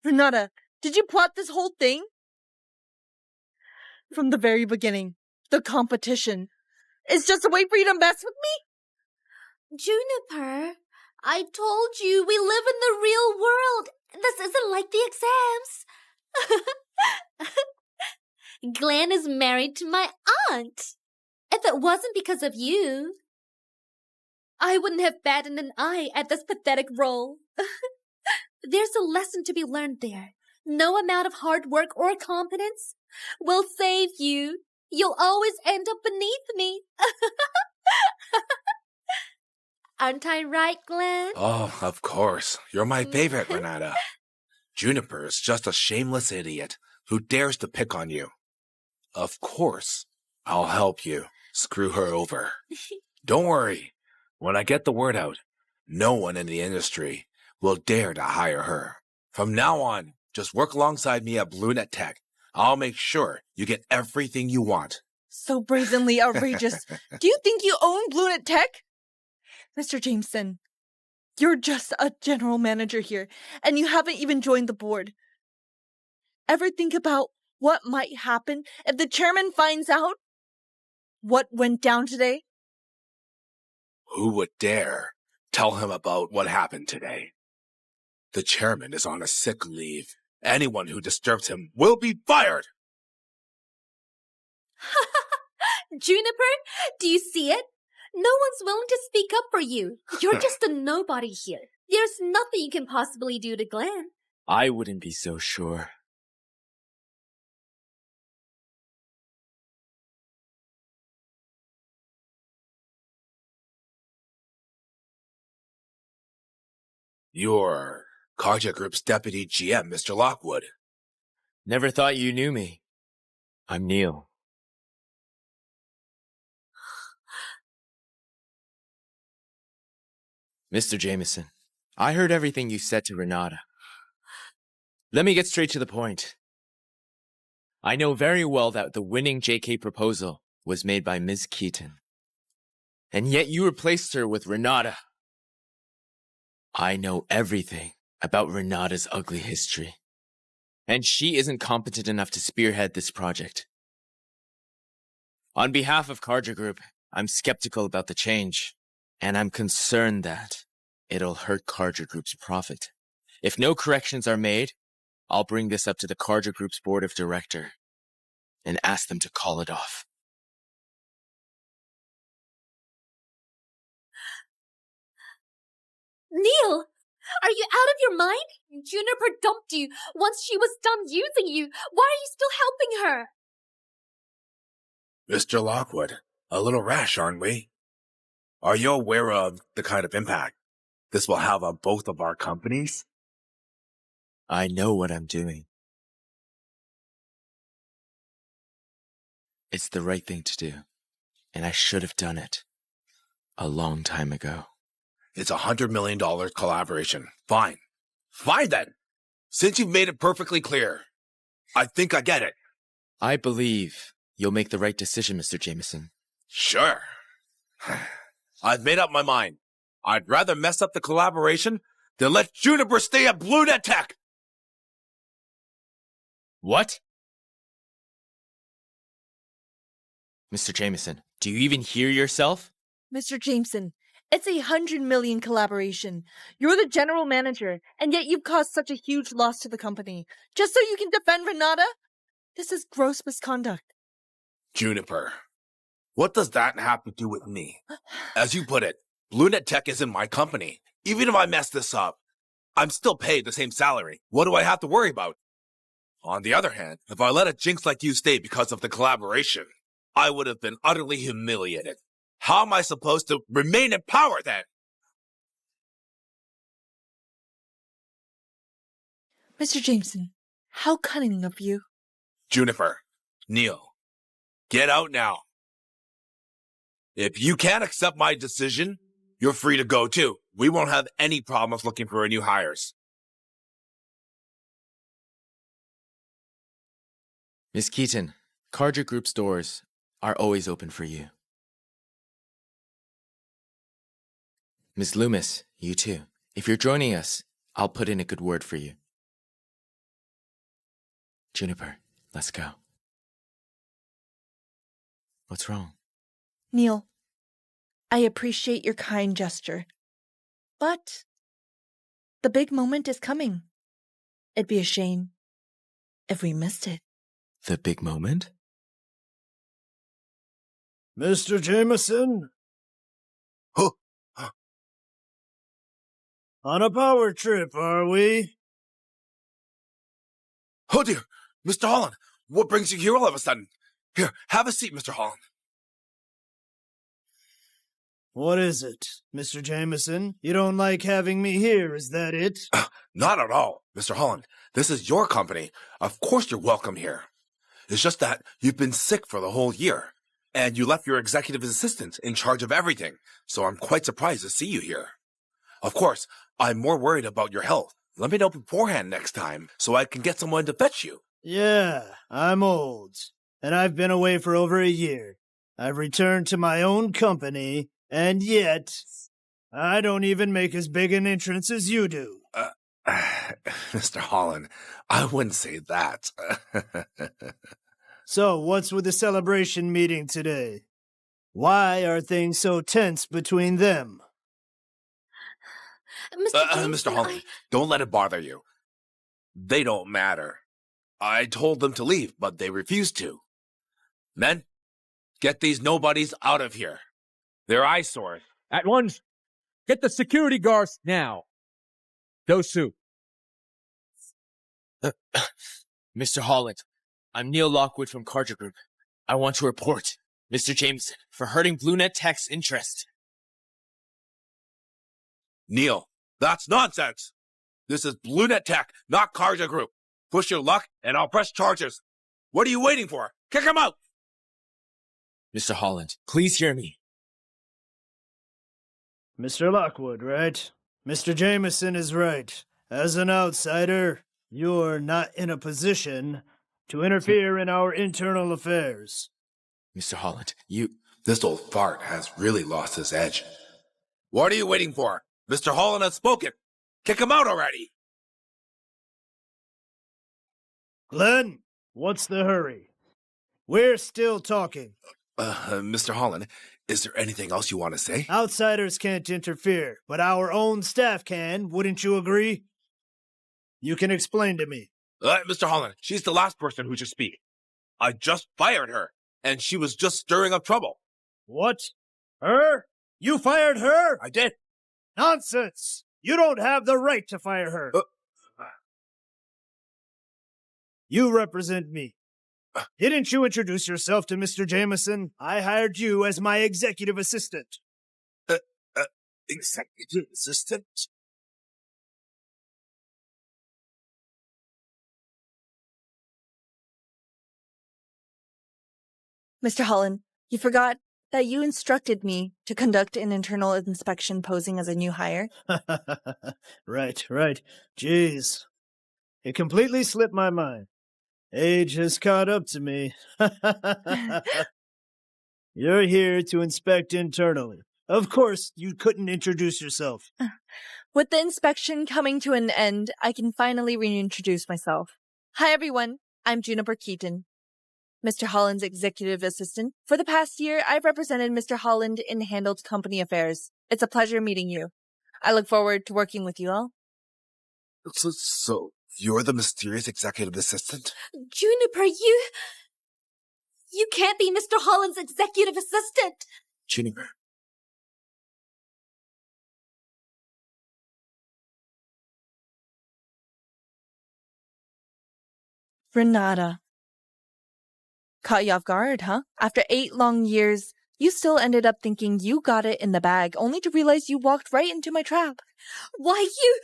Renata, did you plot this whole thing? From the very beginning, the competition is just a way for you to mess with me? Juniper, I told you we live in the real world. This isn't like the exams. Glenn is married to my aunt. If it wasn't because of you, I wouldn't have batted an eye at this pathetic role. There's a lesson to be learned there. No amount of hard work or competence will save you. You'll always end up beneath me. Aren't I right, Glenn? Oh, of course. You're my favorite, Renata. Juniper is just a shameless idiot who dares to pick on you. Of course, I'll help you screw her over. Don't worry. When I get the word out, no one in the industry will dare to hire her. From now on, just work alongside me at BlueNet Tech. I'll make sure you get everything you want. So brazenly outrageous. Do you think you own BlueNet Tech? Mr. Jameson, you're just a general manager here, and you haven't even joined the board. Ever think about what might happen if the chairman finds out what went down today? Who would dare tell him about what happened today? The chairman is on a sick leave. Anyone who disturbs him will be fired! Juniper, do you see it? No one's willing to speak up for you. You're just a nobody here. There's nothing you can possibly do to Glenn. I wouldn't be so sure. You're Karja Group's deputy GM, Mr. Lockwood. Never thought you knew me. I'm Neil. Mr. Jameson, I heard everything you said to Renata. Let me get straight to the point. I know very well that the winning JK proposal was made by Ms. Keaton. And yet you replaced her with Renata. I know everything about Renata's ugly history. And she isn't competent enough to spearhead this project. On behalf of Karja Group, I'm skeptical about the change. And I'm concerned that it'll hurt Karja Group's profit. If no corrections are made, I'll bring this up to the Karja Group's board of directors and ask them to call it off. Neil, are you out of your mind? Juniper dumped you once she was done using you. Why are you still helping her? Mr. Lockwood, a little rash, aren't we? Are you aware of the kind of impact this will have on both of our companies? I know what I'm doing. It's the right thing to do, and I should have done it a long time ago. It's a $100 million collaboration. Fine. Fine then. Since you've made it perfectly clear, I think I get it. I believe you'll make the right decision, Mr. Jameson. Sure. I've made up my mind. I'd rather mess up the collaboration than let Juniper stay at BlueNet Tech. What? Mr. Jameson, do you even hear yourself? Mr. Jameson, it's a 100 million collaboration. You're the general manager, and yet you've caused such a huge loss to the company. Just so you can defend Renata? This is gross misconduct. Juniper, what does that have to do with me? As you put it, BlueNet Tech isn't my company. Even if I mess this up, I'm still paid the same salary. What do I have to worry about? On the other hand, if I let a jinx like you stay because of the collaboration, I would have been utterly humiliated. How am I supposed to remain in power then? Mr. Jameson, how cunning of you. Juniper, Neil, get out now. If you can't accept my decision, you're free to go too. We won't have any problems looking for new hires. Miss Keaton, Carja Group's doors are always open for you. Ms. Loomis, you too. If you're joining us, I'll put in a good word for you. Juniper, let's go. What's wrong? Neil, I appreciate your kind gesture, but the big moment is coming. It'd be a shame if we missed it. The big moment? Mr. Jameson? On a power trip, are we? Oh dear, Mr. Holland, what brings you here all of a sudden? Here, have a seat, Mr. Holland. What is it, Mr. Jameson? You don't like having me here, is that it? Not at all, Mr. Holland. This is your company. Of course you're welcome here. It's just that you've been sick for the whole year, and you left your executive assistant in charge of everything, so I'm quite surprised to see you here. Of course, I'm more worried about your health. Let me know beforehand next time, so I can get someone to fetch you. Yeah, I'm old, and I've been away for over a year. I've returned to my own company, and yet, I don't even make as big an entrance as you do. Mr. Holland, I wouldn't say that. So, what's with the celebration meeting today? Why are things so tense between them? Mr. Holland, don't let it bother you. They don't matter. I told them to leave, but they refused to. Men, get these nobodies out of here. They're eyesores. At once, get the security guards now. Dosu. Mr. Holland, I'm Neil Lockwood from Carja Group. I want to report Mr. Jameson for hurting BlueNet Tech's interest. Neil, that's nonsense. This is BlueNet Tech, not Carja Group. Push your luck, and I'll press charges. What are you waiting for? Kick him out! Mr. Holland, please hear me. Mr. Lockwood, right? Mr. Jameson is right. As an outsider, you're not in a position to interfere in our internal affairs. Mr. Holland, This old fart has really lost his edge. What are you waiting for? Mr. Holland has spoken. Kick him out already. Glenn, what's the hurry? We're still talking. Mr. Holland, is there anything else you want to say? Outsiders can't interfere, but our own staff can, wouldn't you agree? You can explain to me. Mr. Holland, she's the last person who should speak. I just fired her, and she was just stirring up trouble. What? Her? You fired her? I did. Nonsense! You don't have the right to fire her. You represent me. Didn't you introduce yourself to Mr. Jameson? I hired you as my executive assistant. executive assistant? Mr. Holland, you forgot that you instructed me to conduct an internal inspection posing as a new hire. Right. Jeez. It completely slipped my mind. Age has caught up to me. You're here to inspect internally. Of course, you couldn't introduce yourself. With the inspection coming to an end, I can finally reintroduce myself. Hi, everyone. I'm Juniper Keaton, Mr. Holland's executive assistant. For the past year, I've represented Mr. Holland and handled company affairs. It's a pleasure meeting you. I look forward to working with you all. So you're the mysterious executive assistant? Juniper, you can't be Mr. Holland's executive assistant. Juniper. Renata. Caught you off guard, huh? After 8 long years, you still ended up thinking you got it in the bag, only to realize you walked right into my trap. Why, you...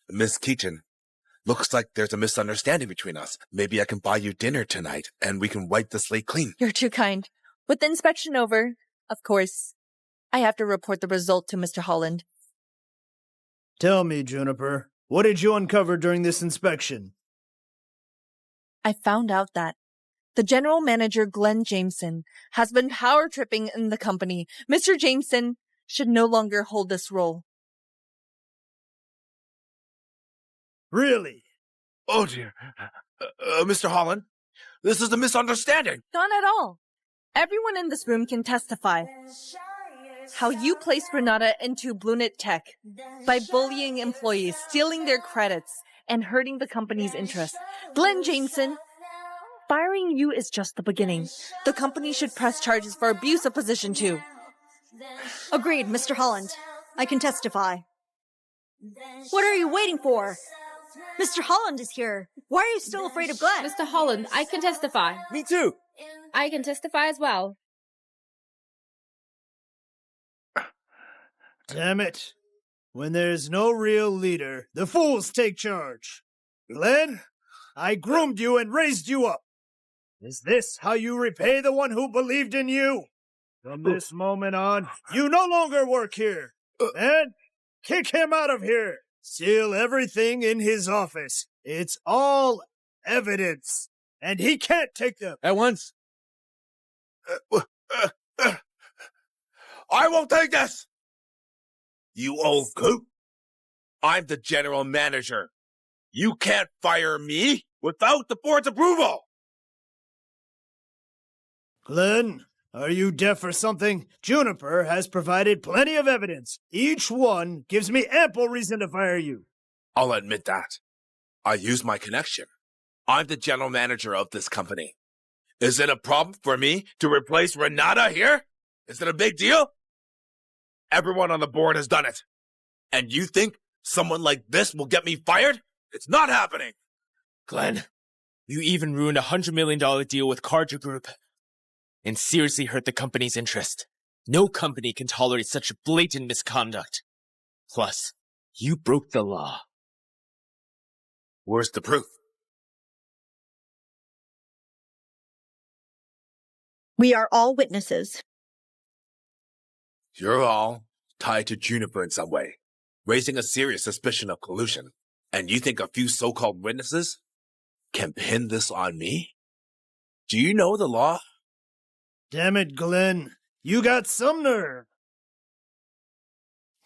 Miss Keaton, looks like there's a misunderstanding between us. Maybe I can buy you dinner tonight, and we can wipe the slate clean. You're too kind. With the inspection over, of course, I have to report the result to Mr. Holland. Tell me, Juniper, what did you uncover during this inspection? I found out that the general manager, Glenn Jameson, has been power tripping in the company. Mr. Jameson should no longer hold this role. Really? Oh, dear. Mr. Holland, this is a misunderstanding. Not at all. Everyone in this room can testify how you placed Renata into Blunet Tech by bullying employees, stealing their credits, and hurting the company's interest. Glenn Jameson, firing you is just the beginning. The company should press charges for abuse of position too. Agreed, Mr. Holland. I can testify. What are you waiting for? Mr. Holland is here. Why are you still afraid of Glenn? Mr. Holland, I can testify. Me too. I can testify as well. Damn it. When there's no real leader, the fools take charge. Glenn, I groomed you and raised you up. Is this how you repay the one who believed in you? From this moment on, you no longer work here. And kick him out of here. Seal everything in his office. It's all evidence. And he can't take them. At once. I won't take this! You old coot. I'm the general manager. You can't fire me without the board's approval! Glenn, are you deaf or something? Juniper has provided plenty of evidence. Each one gives me ample reason to fire you. I'll admit that. I use my connection. I'm the general manager of this company. Is it a problem for me to replace Renata here? Is it a big deal? Everyone on the board has done it. And you think someone like this will get me fired? It's not happening. Glenn, you even ruined a $100 million deal with Carter Group and seriously hurt the company's interest. No company can tolerate such blatant misconduct. Plus, you broke the law. Where's the proof? We are all witnesses. You're all tied to Juniper in some way, raising a serious suspicion of collusion. And you think a few so-called witnesses can pin this on me? Do you know the law? Damn it, Glenn. You got some nerve.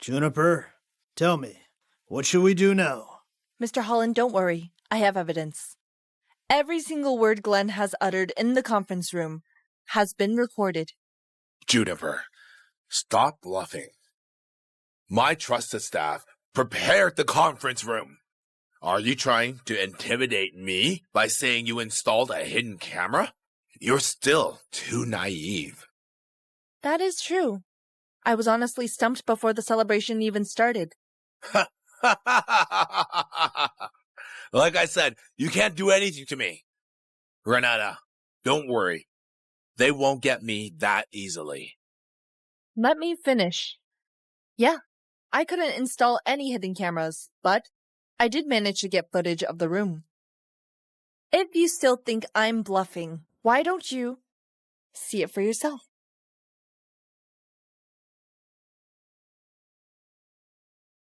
Juniper, tell me, what should we do now? Mr. Holland, don't worry. I have evidence. Every single word Glenn has uttered in the conference room has been recorded. Juniper, stop bluffing. My trusted staff prepared the conference room. Are you trying to intimidate me by saying you installed a hidden camera? You're still too naive. That is true. I was honestly stumped before the celebration even started. Like I said, you can't do anything to me. Renata, don't worry. They won't get me that easily. Let me finish. Yeah, I couldn't install any hidden cameras, but I did manage to get footage of the room. If you still think I'm bluffing, why don't you see it for yourself?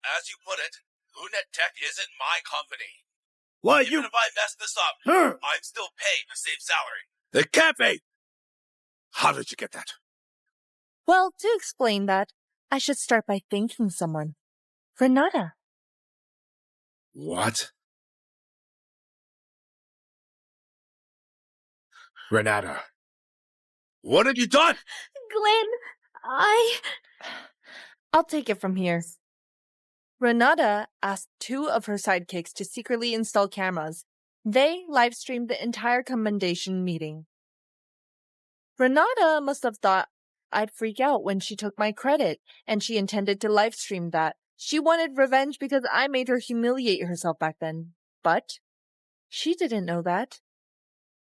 As you put it, Lunet Tech isn't my company. What, Even if I mess this up, I'm still paid the same salary. It can't be! How did you get that? Well, to explain that, I should start by thanking someone. Renata. What? Renata. What have you done? Glenn, I'll take it from here. Renata asked 2 of her sidekicks to secretly install cameras. They live-streamed the entire commendation meeting. Renata must have thought I'd freak out when she took my credit, and she intended to live-stream that. She wanted revenge because I made her humiliate herself back then. But she didn't know that.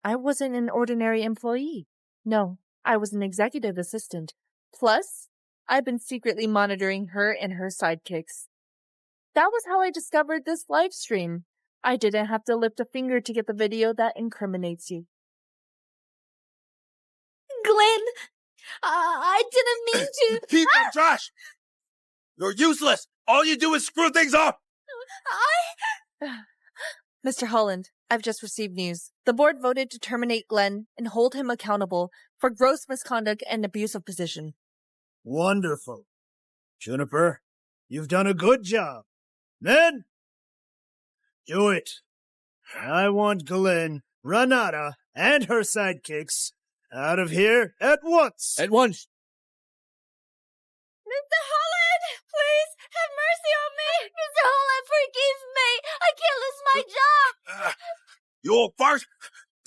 I wasn't an ordinary employee. No, I was an executive assistant. Plus, I've been secretly monitoring her and her sidekicks. That was how I discovered this live stream. I didn't have to lift a finger to get the video that incriminates you. Glenn, I didn't mean to. Keep that trash! You're useless! All you do is screw things up! Mr. Holland, I've just received news. The board voted to terminate Glenn and hold him accountable for gross misconduct and abuse of position. Wonderful. Juniper, you've done a good job. Men, do it. I want Glenn, Renata, and her sidekicks out of here at once. At once. Mr. Holland, please have mercy on me. Mr. Holland, forgive me. I can't lose my job. You old fart!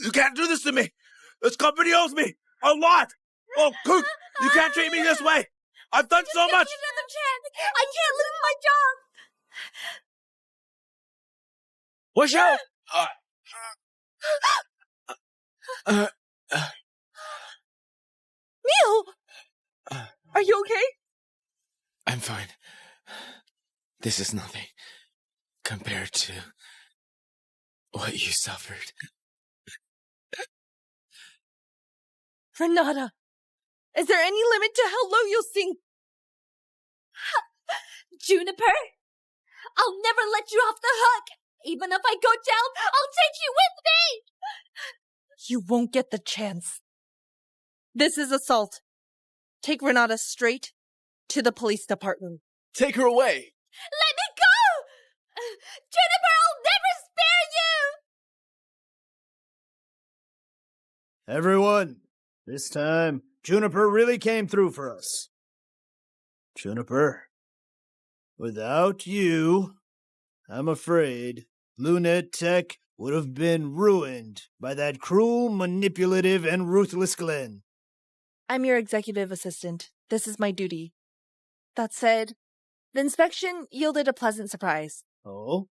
You can't do this to me! This company owes me a lot! Oh, Coop! You can't treat me this way! I've done so much! Give me another chance. I can't lose my job. Watch out! Neil! Are you okay? I'm fine. This is nothing compared to what you suffered. Renata, is there any limit to how low you'll sink? Juniper, I'll never let you off the hook. Even if I go down, I'll take you with me. You won't get the chance. This is assault. Take Renata straight to the police department. Take her away. Let me go! Juniper, I'll never spare you! Everyone, this time, Juniper really came through for us. Juniper, without you, I'm afraid Lunet Tech would have been ruined by that cruel, manipulative, and ruthless Glenn. I'm your executive assistant. This is my duty. That said, the inspection yielded a pleasant surprise. Oh?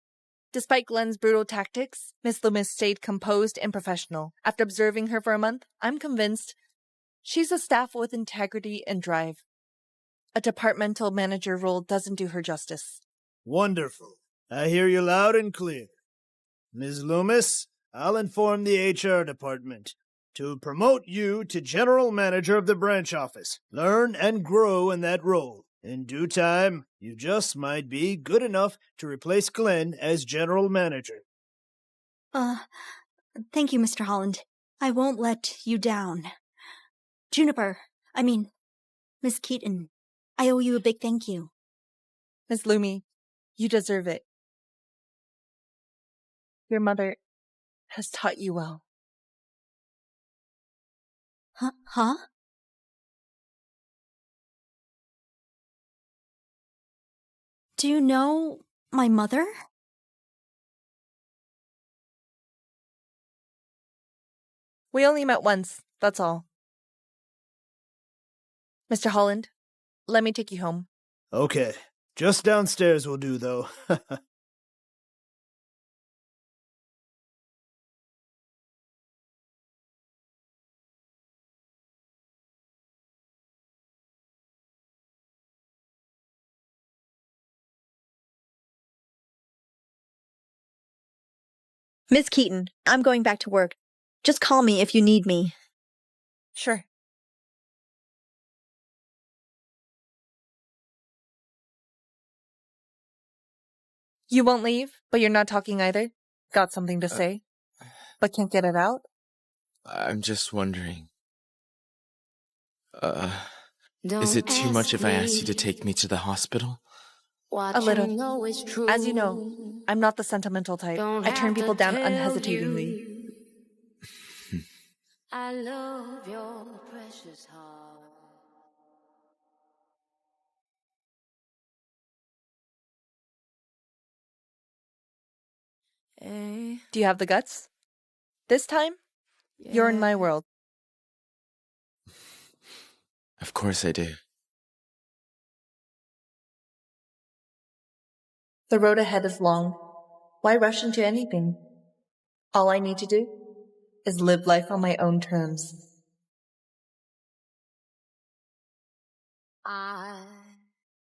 Despite Glenn's brutal tactics, Miss Loomis stayed composed and professional. After observing her for a month, I'm convinced she's a staff with integrity and drive. A departmental manager role doesn't do her justice. Wonderful. I hear you loud and clear. Ms. Loomis, I'll inform the HR department to promote you to general manager of the branch office. Learn and grow in that role. In due time, you just might be good enough to replace Glenn as general manager. Thank you, Mr. Holland. I won't let you down. Miss Keaton, I owe you a big thank you. Miss Loomis, you deserve it. Your mother has taught you well. Huh? Do you know my mother? We only met once, that's all. Mr. Holland, let me take you home. Okay, just downstairs will do, though. Miss Keaton, I'm going back to work. Just call me if you need me. Sure. You won't leave, but you're not talking either? Got something to say, but can't get it out? I'm just wondering. Is it too much if I ask you to take me to the hospital? A little. As you know, I'm not the sentimental type. I turn people down unhesitatingly. I love your precious heart. Do you have the guts? This time, you're in my world. Of course I do. The road ahead is long. Why rush into anything? All I need to do is live life on my own terms. I